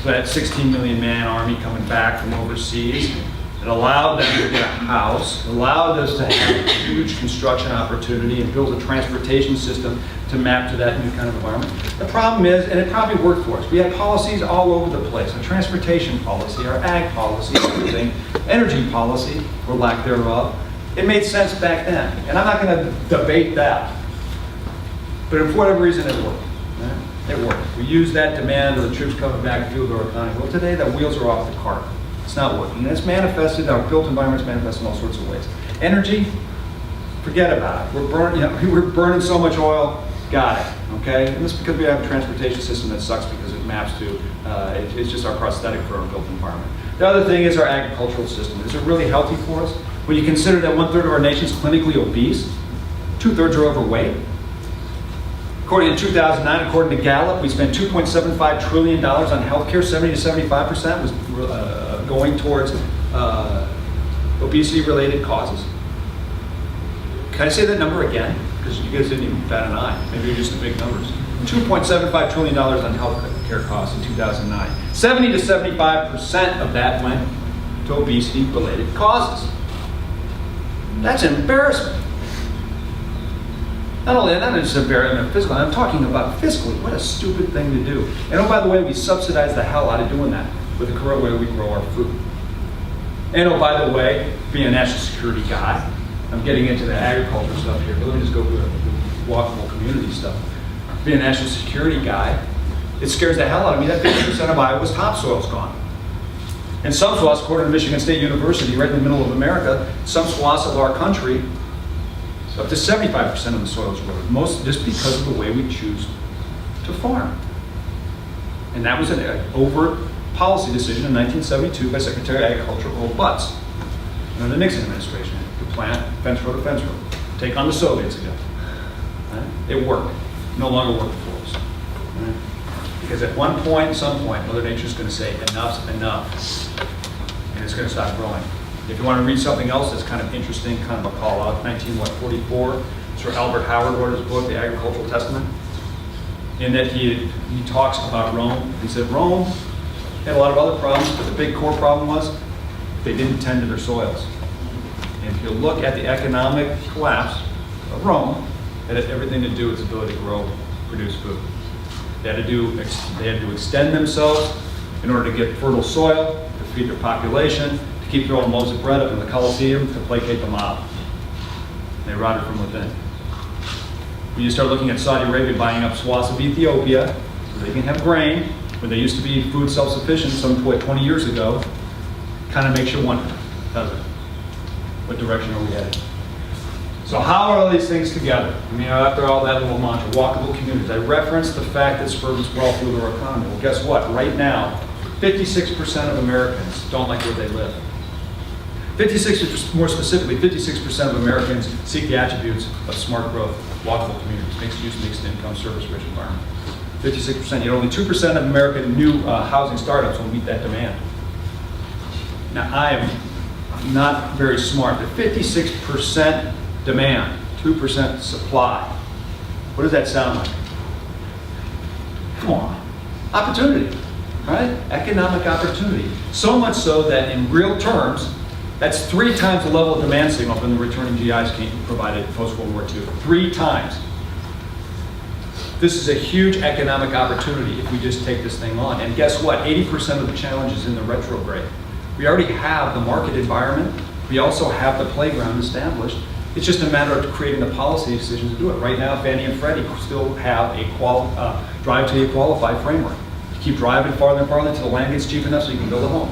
that 16 million man army coming back from overseas. It allowed them to get a house. It allowed us to have a huge construction opportunity and build a transportation system to map to that new kind of environment. The problem is, and it probably worked for us, we had policies all over the place. Our transportation policy, our ag policy, everything, energy policy, or lack thereof. It made sense back then. And I'm not going to debate that. But for whatever reason, it worked. Right? It worked. We used that demand of the troops coming back to fuel our economy. Well, today the wheels are off the cart. It's not working. And it's manifested, our built environment's manifested in all sorts of ways. Energy, forget about it. We're burning so much oil, got it. Okay? And this is because we have a transportation system that sucks because it maps to, it's just our prosthetic for our built environment. The other thing is our agricultural system. Is it really healthy for us? When you consider that 1/3 of our nation is clinically obese, 2/3 are overweight. According to 2009, according to Gallup, we spent $2.75 trillion on healthcare. 70 to 75% was going towards obesity-related causes. Can I say that number again? Because you guys didn't even bat an eye. Maybe you're just the big numbers. $2.75 trillion on healthcare costs in 2009. 70 to 75% of that went to obesity-related causes. That's an embarrassment. Not only that, it's embarrassment physical. I'm talking about fiscally. What a stupid thing to do. And oh, by the way, we subsidize the hell out of doing that with the correct way we grow our food. And oh, by the way, being a national security guy, I'm getting into the agriculture stuff here, but let me just go through the walkable community stuff. Being a national security guy, it scares the hell out of me that 50% of Iowa's topsoil is gone. And some swaths, according to Michigan State University, right in the middle of America, some swaths of our country, up to 75% of the soil is eroded, most just because of the way we choose to farm. And that was an overt policy decision in 1972 by Secretary of Agriculture Earl Butz under the Nixon administration to plant fence row to fence row, take on the Soviets again. Right? It worked. No longer worked for us. Right? Because at one point, some point, Mother Nature's going to say enough's enough, and it's going to stop growing. If you want to read something else that's kind of interesting, kind of a call out, 1944, Sir Albert Howard wrote his book, The Agricultural Testament, in that he talks about Rome. He said Rome had a lot of other problems, but the big core problem was they didn't tend to their soils. And if you look at the economic collapse of Rome, it had everything to do with its ability to grow, produce food. They had to extend themselves in order to get fertile soil, to feed their population, to keep throwing loaves of bread up in the Colosseum to placate the mob. They rotted from within. When you start looking at Saudi Arabia buying up swaths of Ethiopia, so they can have grain, when they used to be food self-sufficient some 20 years ago, kind of makes you wonder, doesn't it? What direction are we headed? So how are all these things together? I mean, after all that little mantra, walkable communities. I referenced the fact that suburban sprawl fueled our economy. Well, guess what? Right now, 56% of Americans don't like where they live. 56%, more specifically, 56% of Americans seek the attributes of smart growth, walkable communities, mixed use, mixed income, service-rich environment. 56%, yet only 2% of American new housing startups will meet that demand. Now, I am not very smart, but 56% demand, 2% supply. What does that sound like? Come on. Opportunity, right? Economic opportunity. So much so that in real terms, that's 3 times the level of demand signal than the returning GIs provided post-World War II. 3 times. This is a huge economic opportunity if we just take this thing on. And guess what? 80% of the challenge is in the retrograde. We already have the market environment. We also have the playground established. It's just a matter of creating the policy decisions to do it. Right now, Fannie and Freddie still have a drive till you qualify framework. You keep driving farther and farther until the land gets cheap enough so you can build a home.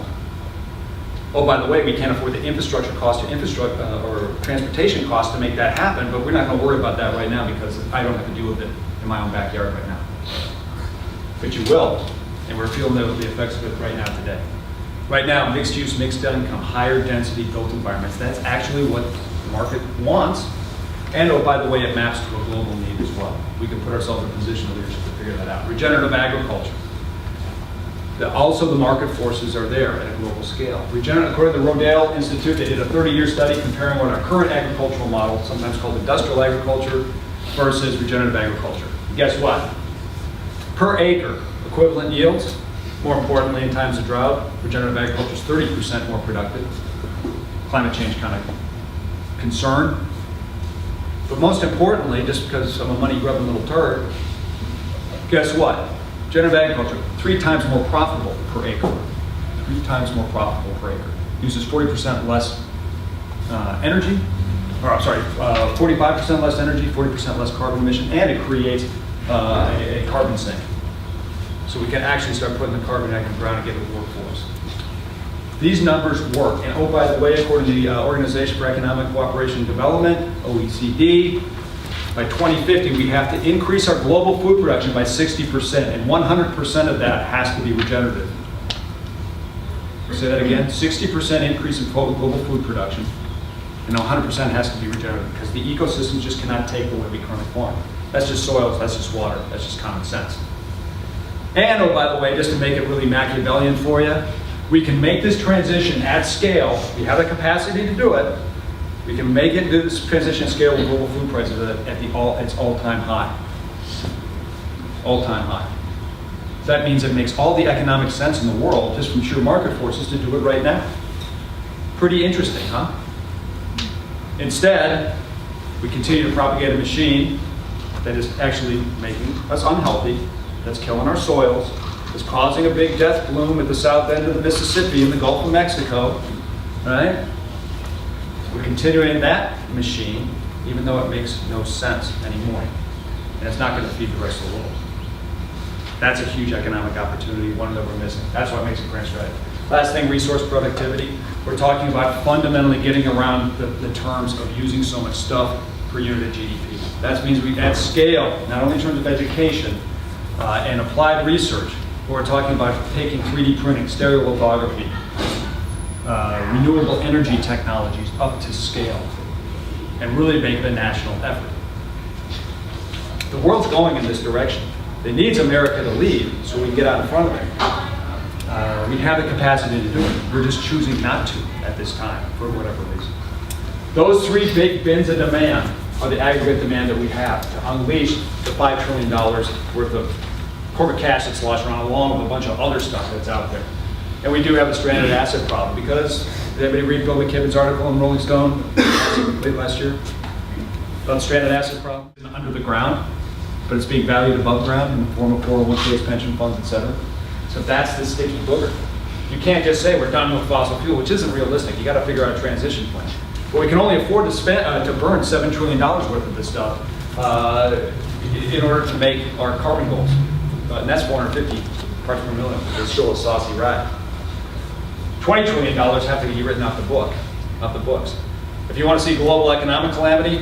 Oh, by the way, we can't afford the infrastructure cost or transportation cost to make that happen, but we're not going to worry about that right now because I don't have to deal with it in my own backyard right now. But you will, and we're feeling the effects of it right now today. Right now, mixed use, mixed income, higher density built environments, that's actually what the market wants. And oh, by the way, it maps to a global need as well. We can put ourselves in a position of leadership to figure that out. Regenerative agriculture. Also, the market forces are there at a global scale. According to the Rodale Institute, they did a 30-year study comparing what our current agricultural model, sometimes called industrial agriculture, versus regenerative agriculture. And guess what? Per acre, equivalent yields. More importantly, in times of drought, regenerative agriculture is 30% more productive. Climate change kind of concern. But most importantly, just because I'm a money-grubbing little turd, guess what? Regenerative agriculture, 3 times more profitable per acre. 3 times more profitable per acre. Uses 40% less energy, or I'm sorry, 45% less energy, 40% less carbon emission, and it creates a carbon sink. So we can actually start putting the carbon back in the ground and get it to work for us. These numbers work. And oh, by the way, according to the Organization for Economic Cooperation and Development, OECD, by 2050, we have to increase our global food production by 60%, and 100% of that has to be regenerative. I'll say that again, 60% increase in global food production, and 100% has to be regenerative, because the ecosystems just cannot take the way we currently farm. That's just soils, that's just water, that's just common sense. And oh, by the way, just to make it really Machiavellian for you, we can make this transition at scale. We have the capacity to do it. We can make it do this transition at scale with global food prices at its all-time high. All-time high. So that means it makes all the economic sense in the world, just from sheer market forces, to do it right now. Pretty interesting, huh? Instead, we continue to propagate a machine that is actually making us unhealthy, that's killing our soils, that's causing a big death bloom at the south end of the Mississippi in the Gulf of Mexico, right? We're continuing that machine, even though it makes no sense anymore. And it's not going to feed the rest of the world. That's a huge economic opportunity, one that we're missing. That's what makes it grand strategy. Last thing, resource productivity. We're talking about fundamentally getting around the terms of using so much stuff per unit of GDP. That means we at scale, not only in terms of education and applied research, but we're talking about taking 3D printing, stereolithography, renewable energy technologies up to scale, and really make it a national effort. The world's going in this direction. It needs America to lead so we can get out in front of it. We have the capacity to do it. We're just choosing not to at this time for whatever reason. Those 3 big bins of demand are the aggregate demand that we have to unleash the $5 trillion worth of corporate cash that's sloshing around, along with a bunch of other stuff that's out there. And we do have a stranded asset problem, because did anybody read Bill McKibben's article in Rolling Stone late last year about the stranded asset problem? It's under the ground, but it's being valued above ground in the form of 401ks, pension funds, etc. So that's the sticky booger. You can't just say we're done with fossil fuel, which isn't realistic. You got to figure out a transition plan. But we can only afford to burn $7 trillion worth of this stuff in order to make our carbon goals. And that's 450 parts per million. It's still a saucy ride. $20 trillion have to be written off the books. If you want to see global economic calamity,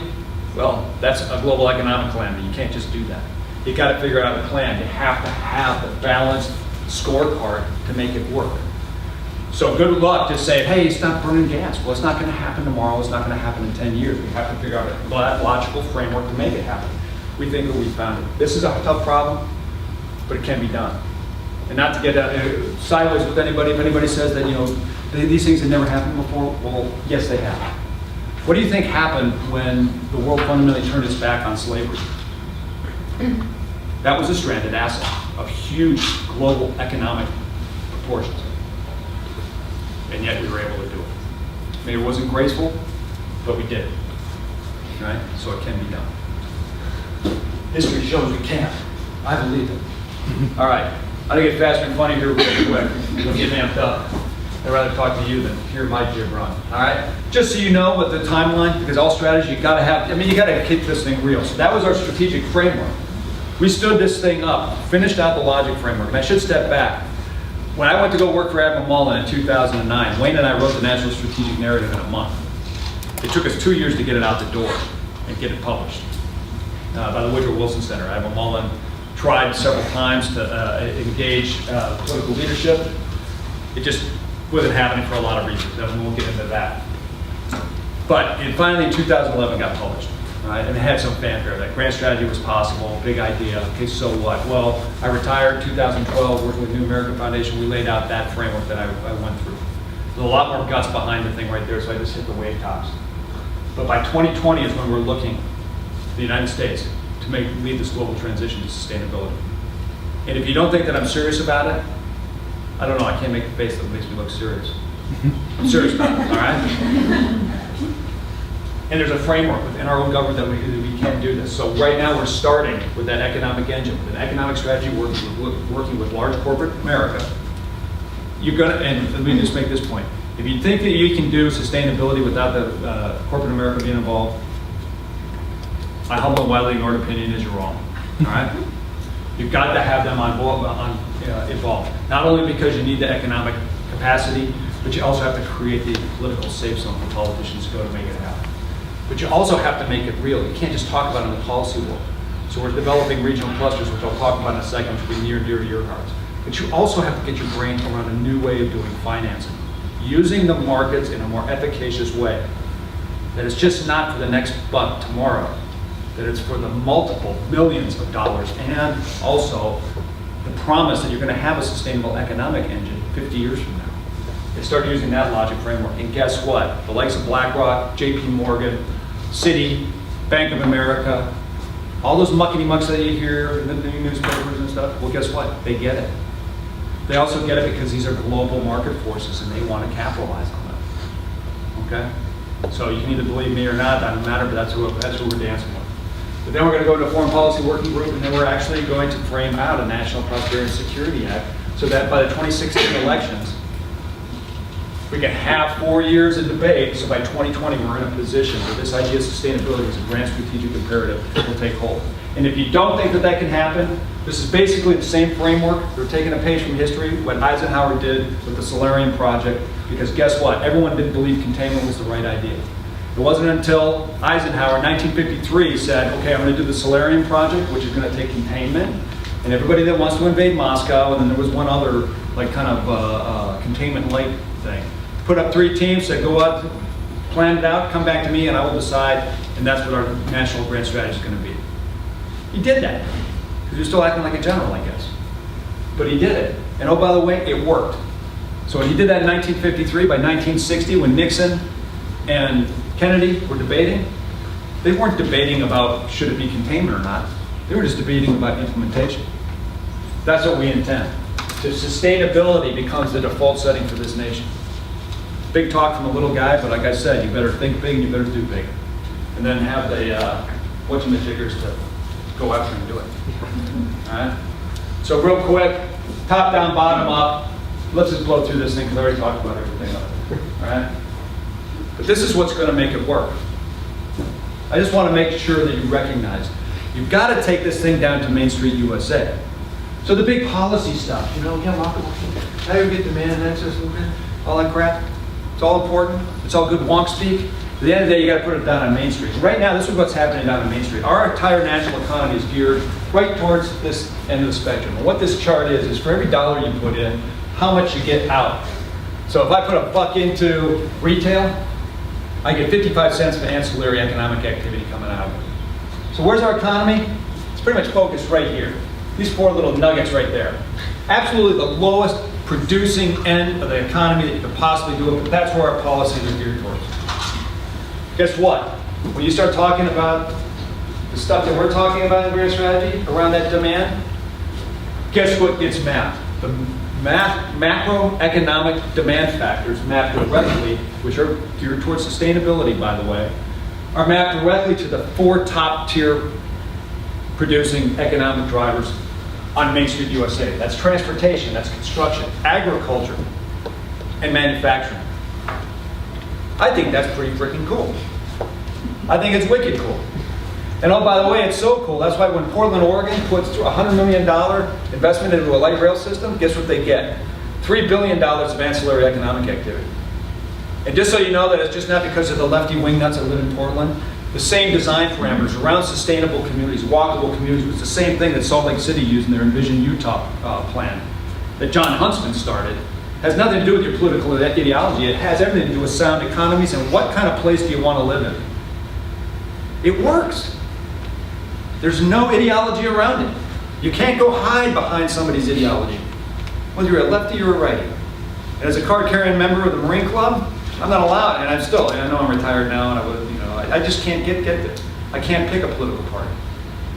well, that's a global economic calamity. You can't just do that. You got to figure out a plan. You have to have the balanced scorecard to make it work. So good luck just saying, hey, stop burning gas. Well, it's not going to happen tomorrow. It's not going to happen in 10 years. We have to figure out a logical framework to make it happen. We think that we found it. This is a tough problem, but it can be done. And not to get sideways with anybody, if anybody says that, these things have never happened before, well, yes, they have. What do you think happened when the world fundamentally turned its back on slavery? That was a stranded asset of huge global economic proportions. And yet we were able to do it. Maybe it wasn't graceful, but we did it. Right? So it can be done. History shows we can. I believe it. All right. I'm going to get faster and funny here real quick. We'll get amped up. I'd rather talk to you than hear my jib run, all right? Just so you know what the timeline, because all strategy, you gotta have, you gotta keep this thing real. So that was our strategic framework. We stood this thing up, finished out the logic framework, and I should step back. When I went to go work for Admiral Mullen in 2009, Wayne and I wrote the National Strategic Narrative in a month. It took us 2 years to get it out the door and get it published by the Woodrow Wilson Center. Admiral Mullen tried several times to engage political leadership. It just wasn't happening for a lot of reasons, and we'll get into that. But it finally in 2011 got published, right? And it had some fanfare. That grand strategy was possible, big idea. Okay, so what? Well, I retired in 2012, working with New American Foundation. We laid out that framework that I went through. There's a lot more guts behind the thing right there, so I just hit the wave tops. But by 2020 is when we're looking, the United States, to lead this global transition to sustainability. And if you don't think that I'm serious about it, I don't know, I can't make a face that makes me look serious. I'm serious about it, all right? And there's a framework within our own government that we can do this. So right now we're starting with that economic engine, with an economic strategy working with large corporate America. You're gonna, and let me just make this point. If you think that you can do sustainability without the corporate America being involved, my humble and widely ignored opinion is you're wrong, all right? You've got to have them involved. Not only because you need the economic capacity, but you also have to create the political safe zone for politicians to go to make it happen. But you also have to make it real. You can't just talk about it in the policy world. So we're developing regional clusters, which I'll talk about in a second, which will be near and dear to your hearts. But you also have to get your brain around a new way of doing financing, using the markets in a more efficacious way. That it's just not for the next buck tomorrow, that it's for the multiple millions of dollars, and also the promise that you're going to have a sustainable economic engine 50 years from now. They start using that logic framework, and guess what? The likes of BlackRock, JP Morgan, Citi, Bank of America, all those muckety-mucks that you hear in the newspapers and stuff, well, guess what? They get it. They also get it because these are global market forces, and they want to capitalize on that. Okay? So you can either believe me or not, doesn't matter, but that's who we're dancing with. But then we're going to go to a foreign policy working group, and then we're actually going to frame out a National Prosperity and Security Act so that by the 2016 elections, we can have 4 years of debate, so by 2020 we're in a position where this idea of sustainability as a grand strategic imperative will take hold. And if you don't think that that can happen, this is basically the same framework. We're taking a page from history, what Eisenhower did with the Solarium Project, because guess what? Everyone didn't believe containment was the right idea. It wasn't until Eisenhower in 1953 said, okay, I'm going to do the Solarium Project, which is going to take containment, and everybody that wants to invade Moscow, and then there was one other like kind of containment light thing. Put up 3 teams, said go out, plan it out, come back to me, and I will decide, and that's what our national grand strategy is going to be. He did that, because he was still acting like a general, I guess. But he did it, and oh, by the way, it worked. So he did that in 1953. By 1960, when Nixon and Kennedy were debating, they weren't debating about should it be containment or not. They were just debating about implementation. That's what we intend. So sustainability becomes the default setting for this nation. Big talk from a little guy, but like I said, you better think big and you better do big. And then have the whatchamajiggers to go after and do it. All right? So real quick, top down, bottom up. Let's just blow through this thing because I already talked about everything on it. All right? But this is what's going to make it work. I just want to make sure that you recognize you've got to take this thing down to Main Street USA. So the big policy stuff, aggregate demand and excess, all that crap, it's all important. It's all good wonk speak. At the end of the day, you got to put it down on Main Street. Right now, this is what's happening down on Main Street. Our entire national economy is geared right towards this end of the spectrum. And what this chart is for every dollar you put in, how much you get out. So if I put a buck into retail, I get 55 cents of ancillary economic activity coming out of it. So where's our economy? It's pretty much focused right here. These 4 little nuggets right there. Absolutely the lowest producing end of the economy that you could possibly do it, but that's where our policies are geared towards. Guess what? When you start talking about the stuff that we're talking about in grand strategy around that demand, guess what gets mapped? The macroeconomic demand factors mapped directly, which are geared towards sustainability, by the way, are mapped directly to the 4 top tier producing economic drivers on Main Street USA. That's transportation, that's construction, agriculture, and manufacturing. I think that's pretty freaking cool. I think it's wicked cool. And oh, by the way, it's so cool. That's why when Portland, Oregon puts a $100 million investment into a light rail system, guess what they get? $3 billion of ancillary economic activity. And just so you know that it's just not because of the lefty wingnuts that live in Portland, the same design parameters around sustainable communities, walkable communities, was the same thing that Salt Lake City used in their Envision Utah plan that John Huntsman started. Has nothing to do with your political ideology. It has everything to do with sound economies and what kind of place do you want to live in. It works. There's no ideology around it. You can't go hide behind somebody's ideology, whether you're a lefty or a righty. And as a card-carrying member of the Marine Club, I'm not allowed, and I know I'm retired now, and I just can't get there. I can't pick a political party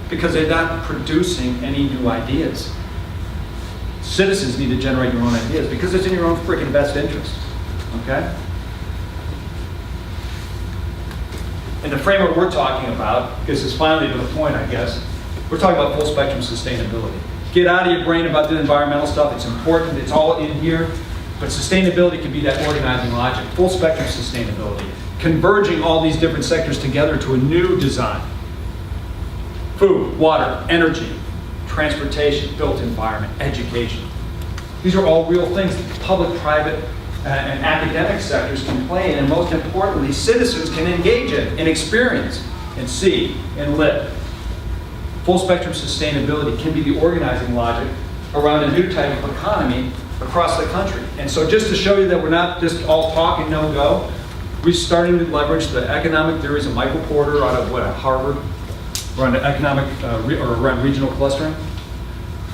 because they're not producing any new ideas. Citizens need to generate your own ideas because it's in your own freaking best interest, okay? And the framework we're talking about, because it's finally to the point, I guess, we're talking about full spectrum sustainability. Get out of your brain about the environmental stuff. It's important. It's all in here. But sustainability can be that organizing logic. Full spectrum sustainability. Converging all these different sectors together to a new design. Food, water, energy, transportation, built environment, education. These are all real things that the public, private, and academic sectors can play in, and most importantly, citizens can engage in and experience and see and live. Full spectrum sustainability can be the organizing logic around a new type of economy across the country. And so just to show you that we're not just all talk and no go, we're starting to leverage the economic theories of Michael Porter out of Harvard, around economic or around regional clustering,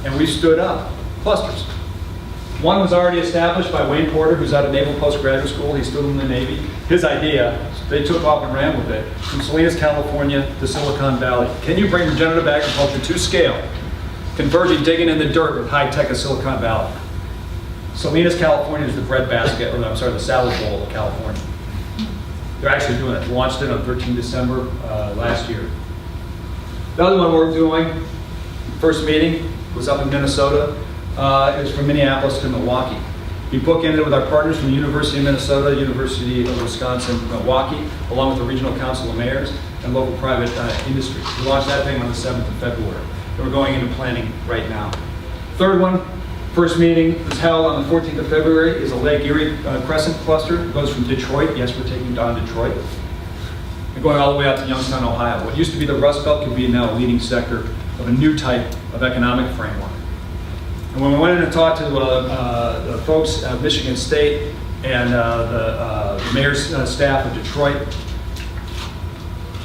and we stood up clusters. One was already established by Wayne Porter, who's out of Naval Postgraduate School. He's still in the Navy. His idea, they took off and ran with it, from Salinas, California to Silicon Valley. Can you bring regenerative agriculture to scale, converging digging in the dirt with high tech of Silicon Valley? Salinas, California is the breadbasket, or I'm sorry, the salad bowl of California. They're actually doing it. Launched it on 13 December last year. The other one we're doing, first meeting, was up in Minnesota. It was from Minneapolis to Milwaukee. We bookended it with our partners from the University of Minnesota, University of Wisconsin, Milwaukee, along with the Regional Council of Mayors and local private industry. We launched that thing on the 7th of February. And we're going into planning right now. Third one, first meeting was held on the 14th of February, is a Lake Erie Crescent cluster. It goes from Detroit, yes, we're taking down Detroit, and going all the way out to Youngstown, Ohio. What used to be the Rust Belt could be now a leading sector of a new type of economic framework. And when we went in and talked to the folks at Michigan State and the mayor's staff of Detroit,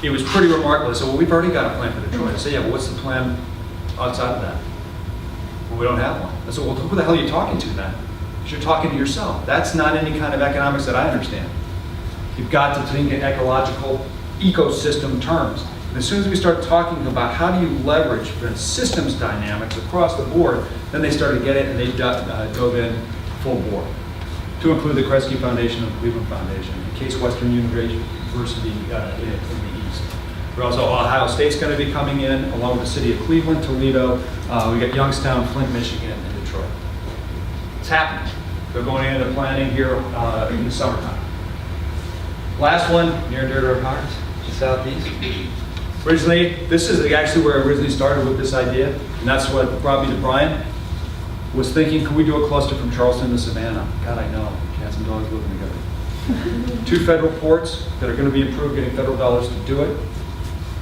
it was pretty remarkable. They said, well, we've already got a plan for Detroit. I said, yeah, well, what's the plan outside of that? Well, we don't have one. I said, well, who the hell are you talking to then? Because you're talking to yourself. That's not any kind of economics that I understand. You've got to think in ecological ecosystem terms. And as soon as we start talking about how do you leverage the systems dynamics across the board, then they started to get it and they dove in full bore. To include the Kresge Foundation and the Cleveland Foundation, and Case Western University in the East. We're also, Ohio State's going to be coming in, along with the city of Cleveland, Toledo. We got Youngstown, Flint, Michigan, and Detroit. It's happening. They're going into planning here in the summertime. Last one, near and dear to our hearts, the Southeast. Originally, this is actually where I originally started with this idea, and that's what brought me to Brian. Was thinking, could we do a cluster from Charleston to Savannah? God, I know, cats and dogs living together. 2 federal ports that are going to be improved, getting federal dollars to do it.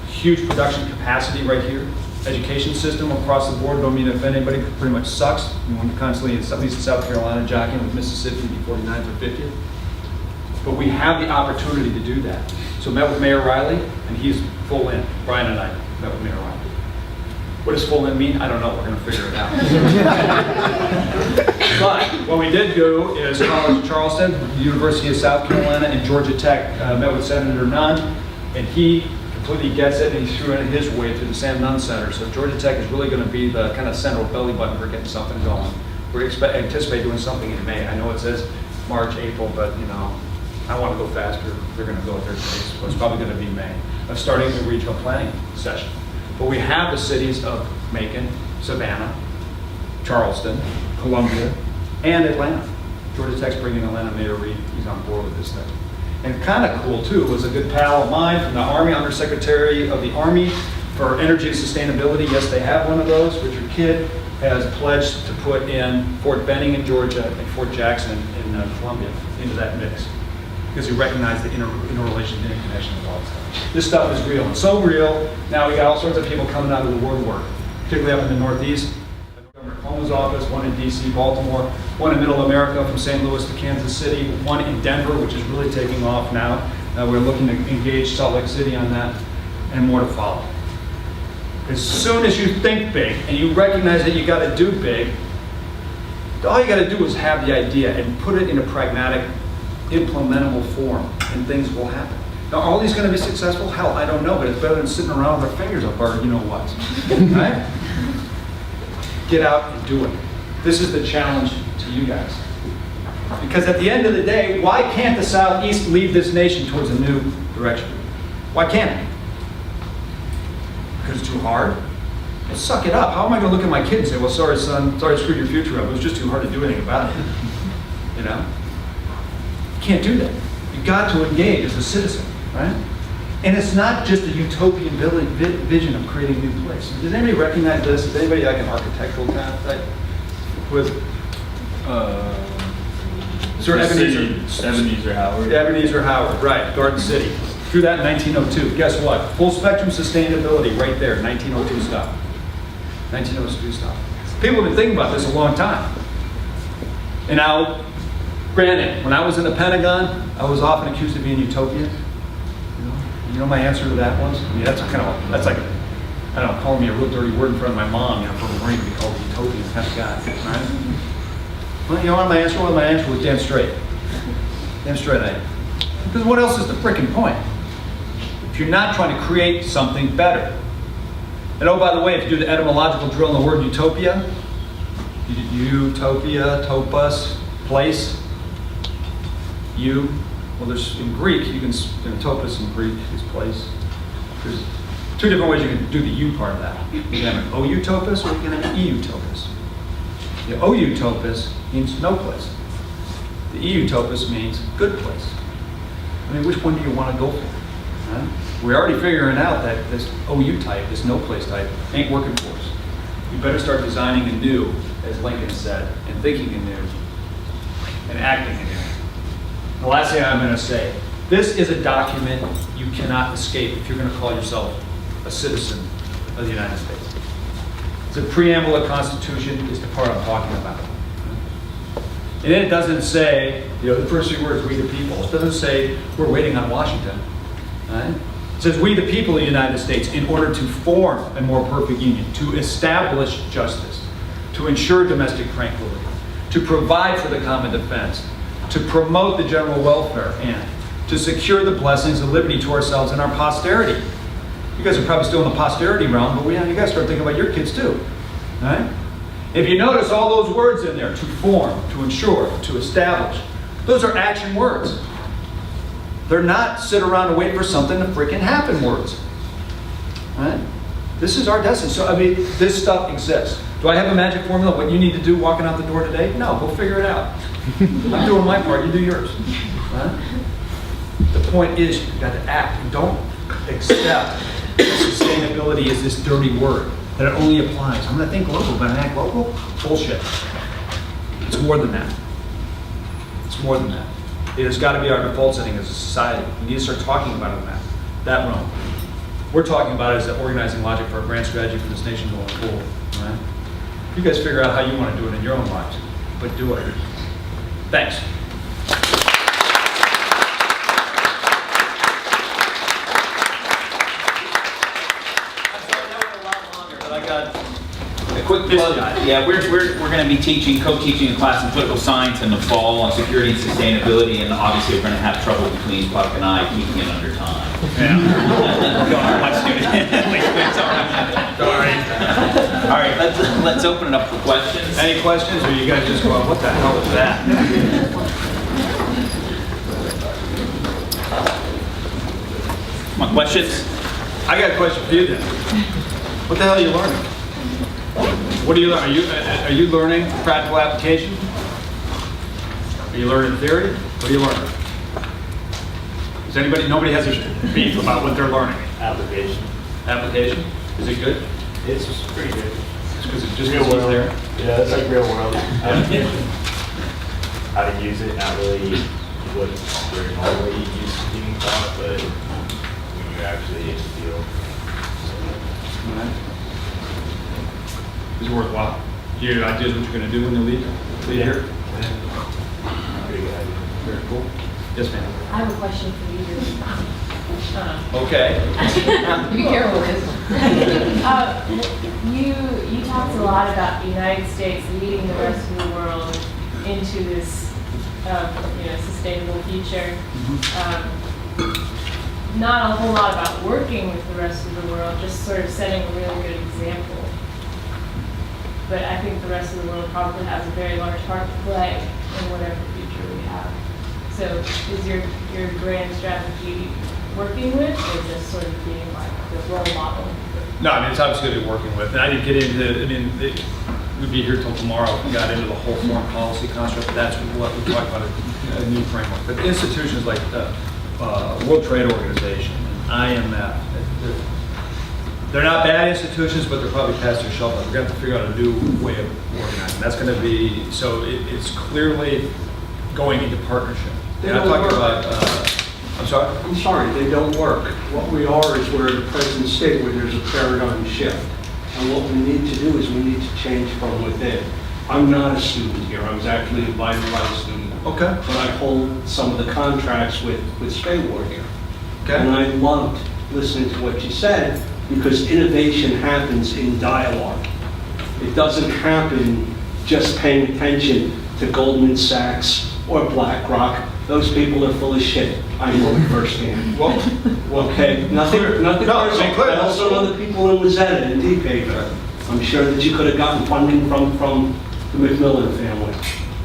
Huge production capacity right here. Education system across the board. Don't mean to offend anybody, pretty much sucks. You want to constantly, at least in South Carolina, jockeying with Mississippi, 49th or 50th. But we have the opportunity to do that. So met with Mayor Riley, and he's full in. Brian and I met with Mayor Riley. What does full in mean? I don't know. We're going to figure it out. But what we did do is College of Charleston, the University of South Carolina, and Georgia Tech met with Senator Nunn, and he completely gets it, and he threw it his way through the Sam Nunn Center. So Georgia Tech is really going to be the kind of central belly button for getting something going. We anticipate doing something in May. I know it says March, April, but you know, I want to go faster. They're going to go at their pace. So it's probably going to be May of starting the regional planning session. But we have the cities of Macon, Savannah, Charleston, Columbia, and Atlanta. Georgia Tech's bringing Atlanta Mayor Reed, he's on board with this thing. And kind of cool too, was a good pal of mine from the Army, Undersecretary of the Army for Energy and Sustainability. Yes, they have one of those. Richard Kidd has pledged to put in Fort Benning in Georgia and Fort Jackson in Columbia into that mix, because he recognized the interrelation, interconnection of all this stuff. This stuff is real, and so real, now we got all sorts of people coming out of the woodwork, particularly up in the Northeast. Governor Cuomo's office, one in DC, Baltimore, one in Middle America from St. Louis to Kansas City, one in Denver, which is really taking off now. We're looking to engage Salt Lake City on that, and more to follow. As soon as you think big and you recognize that you got to do big, all you got to do is have the idea and put it in a pragmatic, implementable form, and things will happen. Now, are all these going to be successful? Hell, I don't know, but it's better than sitting around with our fingers up our you-know-what. Right? Get out and do it. This is the challenge to you guys. Because at the end of the day, why can't the Southeast lead this nation towards a new direction? Why can't it? Because it's too hard? Well, suck it up. How am I going to look at my kid and say, well, sorry, son, sorry I screwed your future up. It was just too hard to do anything about it. You know? You can't do that. You've got to engage as a citizen, right? And it's not just a utopian vision of creating a new place. Does anybody recognize this? Is anybody like an architectural kind of type? With Sir Ebenezer Howard. Ebenezer Howard, right, Garden City. Through that in 1902. Guess what? Full spectrum sustainability right there, 1902 stuff. 1902 stuff. People have been thinking about this a long time. And now, granted, when I was in the Pentagon, I was often accused of being utopian. You know my answer to that was? I mean, that's kind of, that's like, I don't know, calling me a real dirty word in front of my mom, you know, for a Marine to be called a utopian kind of guy, right? Well, you know what my answer was? My answer was damn straight. Damn straight I am. Because what else is the frickin' point? If you're not trying to create something better. And oh, by the way, if you do the etymological drill in the word utopia, utopia, topos, place, well, there's in Greek, you can, topos in Greek is place. There's two different ways you can do the U part of that. You can have an O-utopos or you can have an E-utopos. The O-utopos means no place. The E-utopos means good place. I mean, which one do you want to go for? Huh? We're already figuring out that this OU type, this no place type, ain't working for us. We better start designing anew, as Lincoln said, and thinking anew, and acting anew. The last thing I'm going to say, this is a document you cannot escape if you're going to call yourself a citizen of the United States. The preamble of the Constitution is the part I'm talking about. And it doesn't say, the first three words, we the people. It doesn't say we're waiting on Washington. Right? It says we the people of the United States in order to form a more perfect union, to establish justice, to ensure domestic tranquility, to provide for the common defense, to promote the general welfare, and to secure the blessings of liberty to ourselves and our posterity. You guys are probably still in the posterity realm, but you guys start thinking about your kids too. Right? If you notice all those words in there, to form, to ensure, to establish, those are action words. They're not sit around and wait for something to freaking happen words. Right? This is our destiny. So, I mean, this stuff exists. Do I have a magic formula, what you need to do walking out the door today? No, go figure it out. I'm doing my part, you do yours. Right? The point is, you've got to act. Don't accept that sustainability is this dirty word, that it only applies. I'm going to think local, but I act local? Bullshit. It's more than that. It's more than that. It has got to be our default setting as a society. We need to start talking about it in that realm. We're talking about it as the organizing logic for our grand strategy for this nation going forward. Right? You guys figure out how you want to do it in your own lives, but do it. Thanks. A quick plug. Yeah, we're going to be co-teaching a class in political science in the fall on security and sustainability, and obviously we're going to have trouble between Buck and I keeping it under time. Yeah. My student. Sorry. All right, let's open it up for questions. Any questions, or you guys just go, what the hell is that? Come on, questions? I got a question for you then. What the hell are you learning? What are you learning? Are you learning practical application? Are you learning theory? What are you learning? Does anybody, nobody has a beef about what they're learning? Application. Application? Is it good? It's pretty good. Because it just Real goes world. there? Yeah, it's like real world application. How to use it, not really what you're normally used to being taught, but when you're actually in the field. Is it worthwhile? Do you have ideas what you're going to do when you leave here? Pretty good idea. Very cool. Yes, ma'am. I have a question for you. Okay. Be careful with this. You talked a lot about the United States leading the rest of the world into this, sustainable future. Not a whole lot about working with the rest of the world, just sort of setting a really good example. But I think the rest of the world probably has a very large part to play in whatever future we have. So is your grand strategy working with, or just sort of being like the role model? No, I mean, it's obviously good at working with. And I didn't get into, we'd be here till tomorrow if we got into the whole foreign policy construct, but that's what we talked about, a new framework. But institutions like the World Trade Organization, IMF, they're not bad institutions, but they're probably past their shelf life. We're going to have to figure out a new way of organizing. That's going to be, so it's clearly going into partnership. And I'm talking about, I'm sorry? I'm sorry, they don't work. What we are is we're at a present state where there's a paradigm shift. And what we need to do is we need to change from within. I'm not a student here, I was actually a Vitalized student. Okay. But I hold some of the contracts with Spayward here. Okay. And I loved listening to what you said, because innovation happens in dialogue. It doesn't happen just paying attention to Goldman Sachs or BlackRock. Those people are full of shit. I know it firsthand. Well, Okay, nothing No, personal. clear. I also know the people in Rosetta and Deephaven. I'm sure that you could have gotten funding from the McMillan family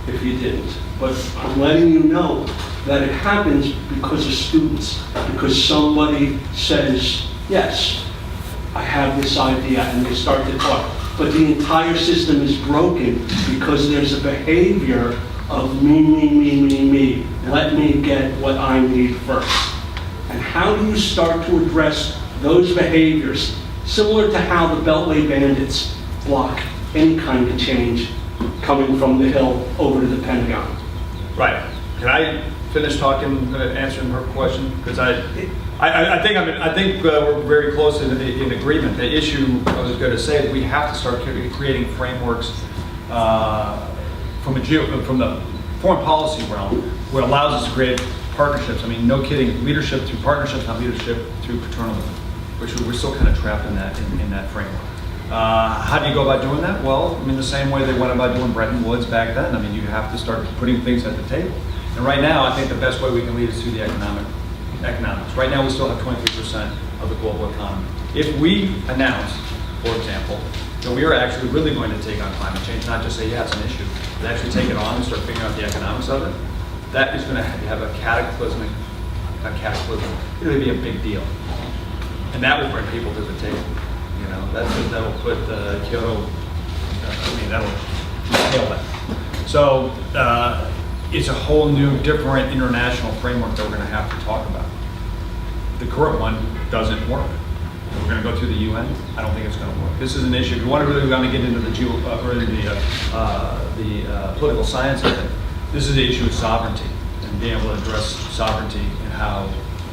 if you didn't. But I'm letting you know that it happens because of students, because somebody says, yes, I have this idea, and they start to talk. But the entire system is broken because there's a behavior of me. Let me get what I need first. And how do you start to address those behaviors, similar to how the Beltway bandits block any kind of change coming from the Hill over to the Pentagon? right. Can I finish talking, answering her question? Because I think we're very close in agreement. The issue I was going to say is we have to start creating frameworks from the foreign policy realm, what allows us to create partnerships. I mean, no kidding, leadership through partnerships, not leadership through paternalism, which we're still kind of trapped in that framework. How do you go about doing that? Well, I mean, the same way they went about doing Bretton Woods back then. I mean, you have to start putting things at the table. And right now, I think the best way we can lead is through the economics. Right now, we still have 23% of the global economy. If we announce, for example, that we are actually really going to take on climate change, not just say, yeah, it's an issue, but actually take it on and start figuring out the economics of it, that is going to have a cataclysm. It'll be a big deal. And that will bring people to the table. You know, that'll put Kyoto, that'll nail that. So it's a whole new, different international framework that we're going to have to talk about. The current one doesn't work. We're going to go through the UN. I don't think it's going to work. This is an issue. If you want to really get into the political science of it, this is the issue of sovereignty and being able to address sovereignty and how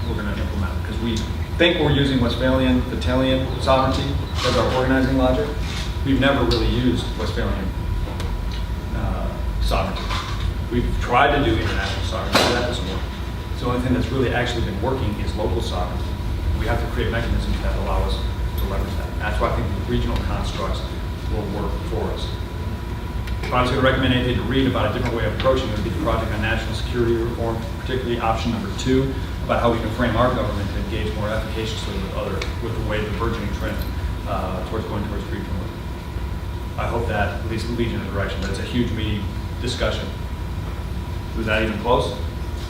we're going to implement it. Because we think we're using Westphalian, Italian sovereignty as our organizing logic. We've never really used Westphalian sovereignty. We've tried to do international sovereignty, but that doesn't work. So the only thing that's really actually been working is local sovereignty. We have to create mechanisms that allow us to leverage that. And that's why I think the regional constructs will work for us. If I was going to recommend anything to read about a different way of approaching it, it would be the Project on National Security Reform, particularly option number 2, about how we can frame our government to engage more efficaciously with the way the burgeoning trend towards regionalism. I hope that at least leads in a direction, but it's a huge, meaty discussion. Was that even close?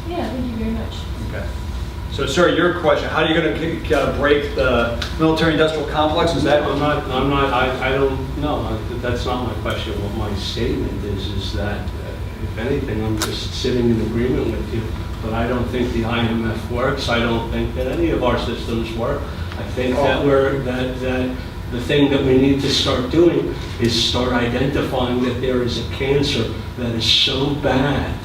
Yeah, thank you very much. Okay. So, sir, your question: how are you going to break the military-industrial complex? Is that? I don't know. That's not my question. What my statement is that If anything, I'm just sitting in agreement with you, but I don't think the IMF works. I don't think that any of our systems work. I think that that the thing that we need to start doing is start identifying that there is a cancer that is so bad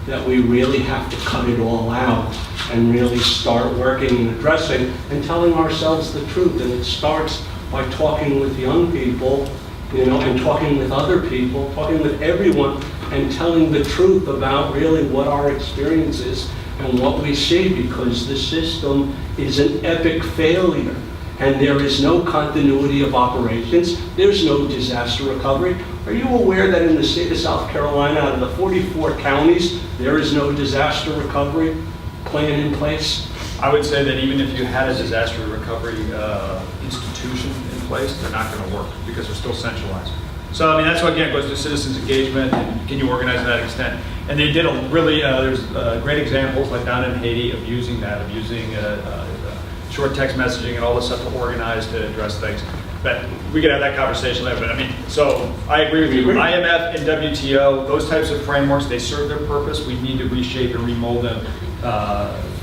that we really have to cut it all out and really start working and addressing and telling ourselves the truth. And it starts by talking with young people, and talking with other people, talking with everyone, and telling the truth about really what our experience is and what we see, because the system is an epic failure. And there is no continuity of operations. There's no disaster recovery. Are you aware that in the state of South Carolina, out of the 44 counties, there is no disaster recovery plan in place? I would say that even if you had a disaster recovery institution in place, they're not going to work because they're still centralized. So, I mean, that's what, again, goes to citizens engagement, and can you organize to that extent? And they did a really, there's great examples, like down in Haiti, of using that, short text messaging and all this stuff to organize to address things. But we could have that conversation later. But I mean, so I agree with you. IMF and WTO, those types of frameworks, they serve their purpose. We need to reshape and remold them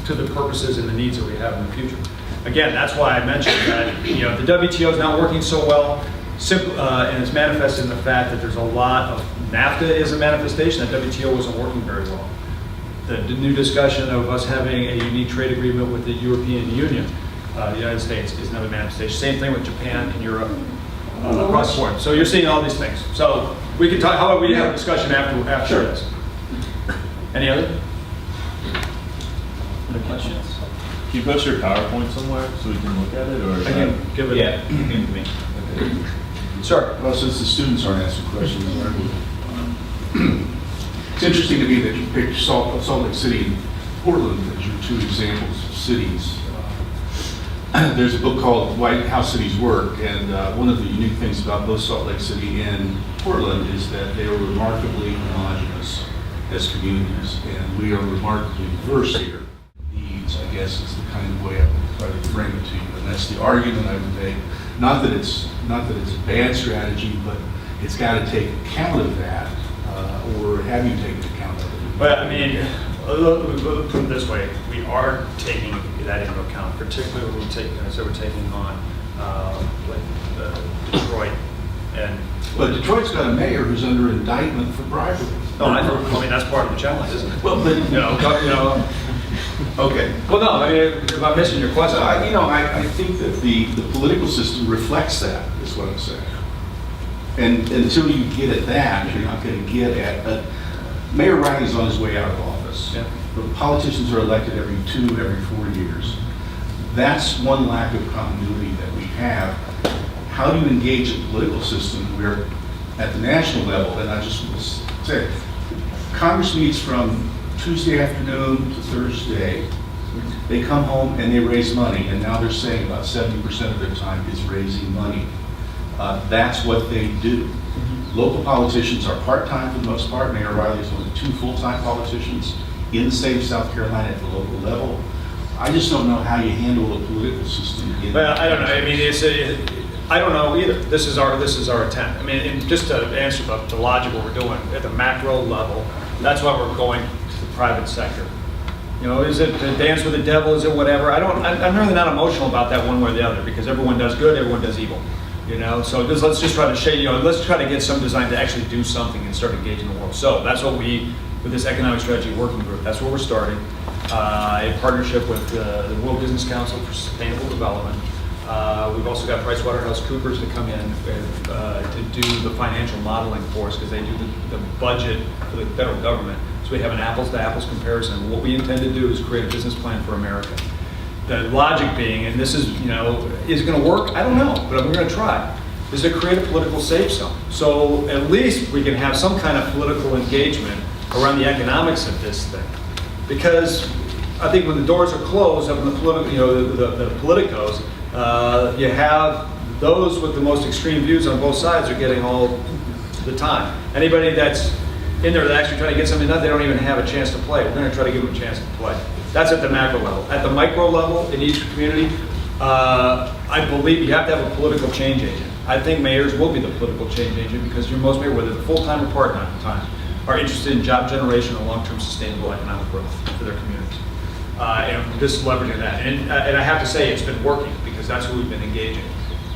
to the purposes and the needs that we have in the future. Again, that's why I mentioned that the WTO is not working so well, and it's manifested in the fact that there's a lot of NAFTA is a manifestation that WTO wasn't working very well. The new discussion of us having a unique trade agreement with the European Union, the United States, is another manifestation. Same thing with Japan and Europe across the board. So you're seeing all these things. So we can talk. How about we have a discussion after this? Any other questions? Can you post your PowerPoint somewhere so we can look at it, or? I can give it. Yeah, give it to me. Sir. Well, since the students aren't asking questions, it's interesting to me that you picked Salt Lake City and Portland as your two examples of cities. There's a book called How Cities Work, and one of the unique things about both Salt Lake City and Portland is that they are remarkably homogenous as communities, and we are remarkably diverse here. Needs, I guess, is the kind of way I would try to frame it to you, and that's the argument I would make. Not that it's a bad strategy, but it's got to take account of that, or have you taken account of it? Well, I mean, put it this way: we are taking that into account, particularly when we're taking on Detroit and. But Detroit's got a mayor who's under indictment for bribery. No, I mean that's part of the challenge, isn't it? Well, but okay. Well, no, I mean, if I'm missing your question, I think that the political system reflects that, is what I'm saying. And until you get at that, you're not going to get at. Mayor Ryan is on his way out of office. Yeah. But politicians are elected every 4 years. That's one lack of continuity that we have. How do you engage a political system where, at the national level, and I just want to say, Congress meets from Tuesday afternoon to Thursday. They come home and they raise money, and now they're saying about 70% of their time is raising money. That's what they do. Local politicians are part-time for the most part. Mayor Riley is one of the 2 full-time politicians in the state of South Carolina at the local level. I just don't know how you handle a political system. Well, I don't know. I mean, I don't know either. This is our attempt. I mean, and just to answer the logic of what we're doing at the macro level, that's why we're going to the private sector. Is it to dance with the devil? Is it whatever? I'm really not emotional about that one way or the other, because everyone does good, everyone does evil. So let's just try to shade, let's try to get some design to actually do something and start engaging the world. So that's what with this economic strategy working group, that's where we're starting. In partnership with the World Business Council for Sustainable Development. We've also got PricewaterhouseCoopers to come in to do the financial modeling for us, because they do the budget for the federal government. So we have an apples to apples comparison. What we intend to do is create a business plan for America. The logic being, and this is, is it going to work? I don't know, but we're going to try, is to create a political safe zone. So at least we can have some kind of political engagement around the economics of this thing. Because I think when the doors are closed up in the political, the politicos, you have those with the most extreme views on both sides are getting all the time. Anybody that's in there that actually trying to get something done, they don't even have a chance to play. We're going to try to give them a chance to play. That's at the macro level. At the micro level, in each community, I believe you have to have a political change agent. I think mayors will be the political change agent, because you're most mayor, whether they're full-time or part-time, are interested in job generation and long-term sustainable economic growth for their communities. And this is leveraging that. And I have to say, it's been working because that's who we've been engaging.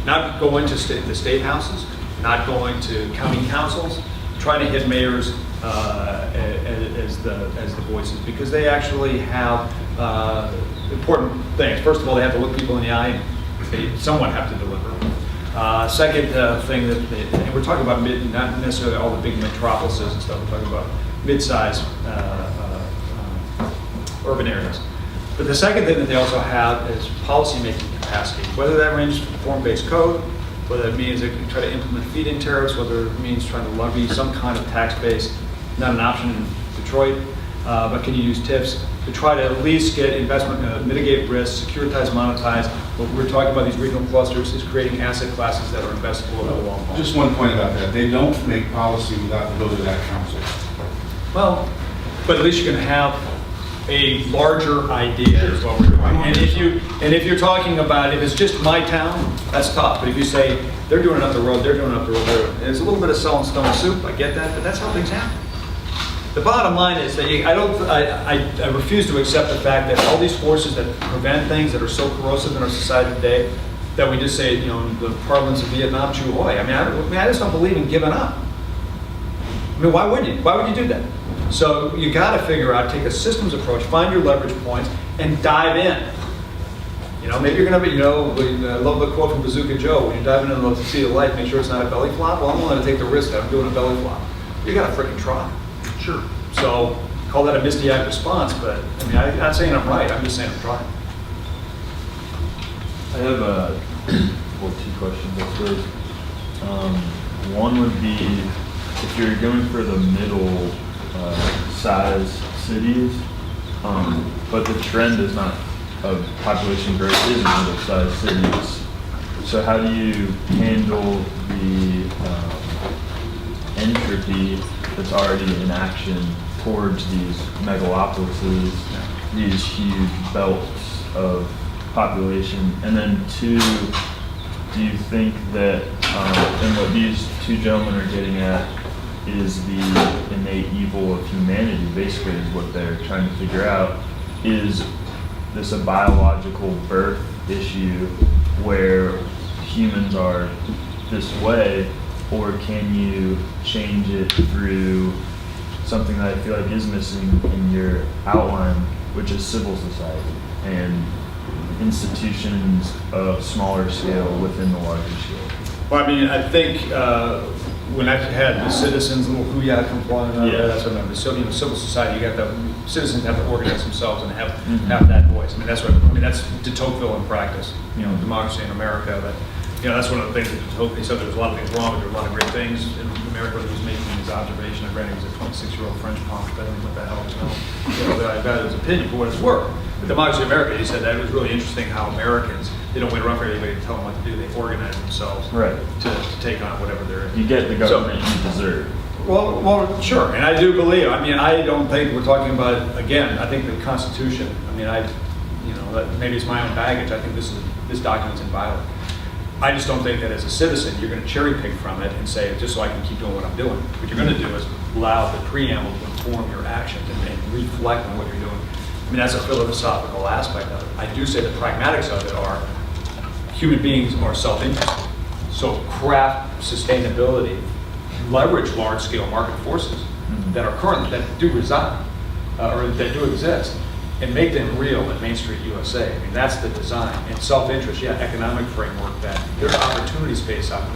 Not going to the state houses, not going to county councils, trying to hit mayors as the voices, because they actually have important things. First of all, they have to look people in the eye, and they somewhat have to deliver. Second thing and we're talking about not necessarily all the big metropolises and stuff, we're talking about mid-sized urban areas. But the second thing that they also have is policy-making capacity, whether that ranges from form-based code, whether it means they can try to implement feed-in tariffs, whether it means trying to levy some kind of tax base, not an option in Detroit, but can you use TIFs to try to at least get investment, mitigate risk, securitize, monetize. What we're talking about, these regional clusters, is creating asset classes that are investable over the long haul. Just one point about that. They don't make policy without the vote of that council. Well, but at least you can have a larger idea is what we're doing. And if you're talking about, if it's just my town, that's tough. But if you say, they're doing it up the road, they're doing it up the road, there's a little bit of selling stone soup, I get that, but that's how things happen. The bottom line is that I refuse to accept the fact that all these forces that prevent things that are so corrosive in our society today, that we just say, in the parlance of Vietnam, chew ahoy. I just don't believe in giving up. Why would you? Why would you do that? So you got to figure out, take a systems approach, find your leverage points, and dive in. Maybe you're going to be, I love the quote from Bazooka Joe, when you're diving into the sea of life, make sure it's not a belly flop. Well, I'm willing to take the risk that I'm doing a belly flop. You got to freaking try. Sure. So call that a misty-eyed response, but I'm not saying I'm right. I'm just saying I'm trying. I have two questions, I suppose. One would be, if you're going for the middle size cities, but the trend is not of population growth is in middle size cities. So how do you handle the entropy that's already in action towards these megalopolises, these huge belts of population? And then two, do you think that, and what these two gentlemen are getting at is the innate evil of humanity, basically is what they're trying to figure out, is this a biological birth issue where humans are this way, or can you change it through something that I feel like is missing in your outline, which is civil society and institutions of smaller scale within the larger scale? Well, I think when I've had the citizens, little Huya component of it, that's what I remember. So, civil society, citizens have to organize themselves and have that voice. That's de Tocqueville in practice. Democracy in America. But that's one of the things that de Tocqueville said. There was a lot of things wrong, but there were a lot of great things in America. He was making his observation. I read he was a 26-year-old French punk. I don't know what the hell. I got his opinion for what it's worth. But Democracy in America, he said that it was really interesting how Americans, they don't wait around for anybody to tell them what to do. They organize themselves to take on whatever they're in. You get the government you deserve. Well, sure, and I do believe. I don't think we're talking about, again, I think the Constitution. Maybe it's my own baggage. I think this document's inviolate. I just don't think that as a citizen, you're going to cherry pick from it and say, just so I can keep doing what I'm doing. What you're going to do is allow the preamble to inform your actions and reflect on what you're doing. That's a philosophical aspect of it. I do say the pragmatics of it are human beings are self-interested. So craft sustainability, leverage large-scale market forces that are currently, that do reside, or that do exist, and make them real in Main Street USA. That's the design. And self-interest, economic framework, that there's opportunity space out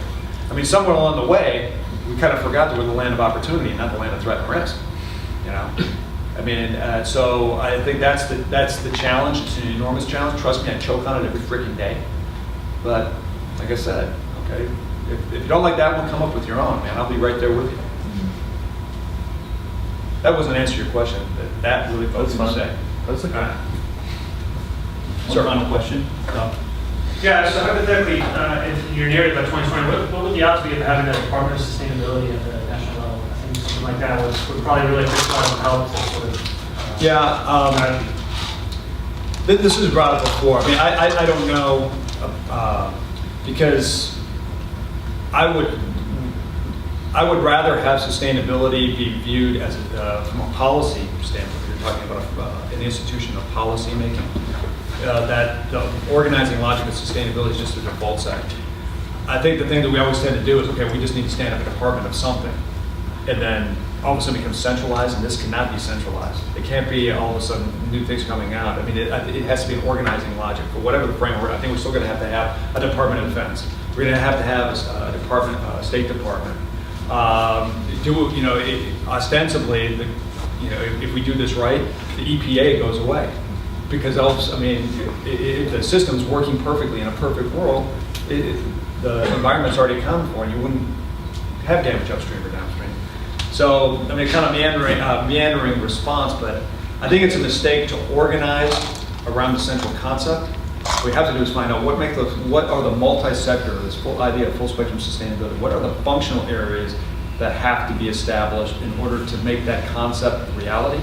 there. Somewhere along the way, we kind of forgot that we're the land of opportunity, not the land of threat and risk. So I think that's the challenge. It's an enormous challenge. Trust me, I choke on it every freaking day. But like I said, okay, if you don't like that one, come up with your own, man. I'll be right there with you. That wasn't an answer to your question. That really focused on say. That's okay. Sir, final question. Yeah, so hypothetically, in your narrative by 2020, what would the odds be of having a Department of Sustainability at the national level? I think something like that would probably really take a lot of help to sort of. This was brought up before. I don't know, because I would I would rather have sustainability be viewed as, from a policy standpoint. You're talking about an institution of policy making. That the organizing logic of sustainability is just a default setting. I think the thing that we always tend to do is, okay, we just need to stand up a department of something. And then all of a sudden becomes centralized, and this cannot be centralized. It can't be all of a sudden new things coming out. I mean, it has to be an organizing logic for whatever the framework. I think we're still going to have a Department of Defense. We're going to have a department, State Department. Ostensibly, if we do this right, the EPA goes away. Because if the system's working perfectly in a perfect world, the environment's already accounted for, and you wouldn't have damage upstream or downstream. So, kind of meandering response, but I think it's a mistake to organize around the central concept. What we have to do is find out what are the multi-sector, this full idea of full spectrum sustainability, what are the functional areas that have to be established in order to make that concept a reality,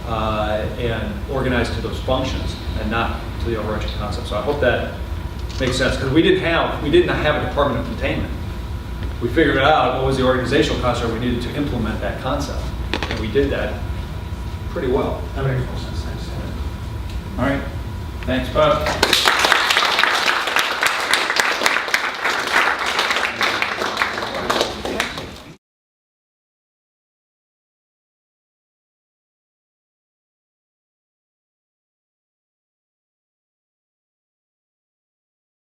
and organize to those functions and not to the overarching concept. So I hope that makes sense, because we didn't have a Department of Containment. We figured out what was the organizational concept we needed to implement that concept, and we did that pretty well. That makes more sense, thanks. All right, thanks, Bob.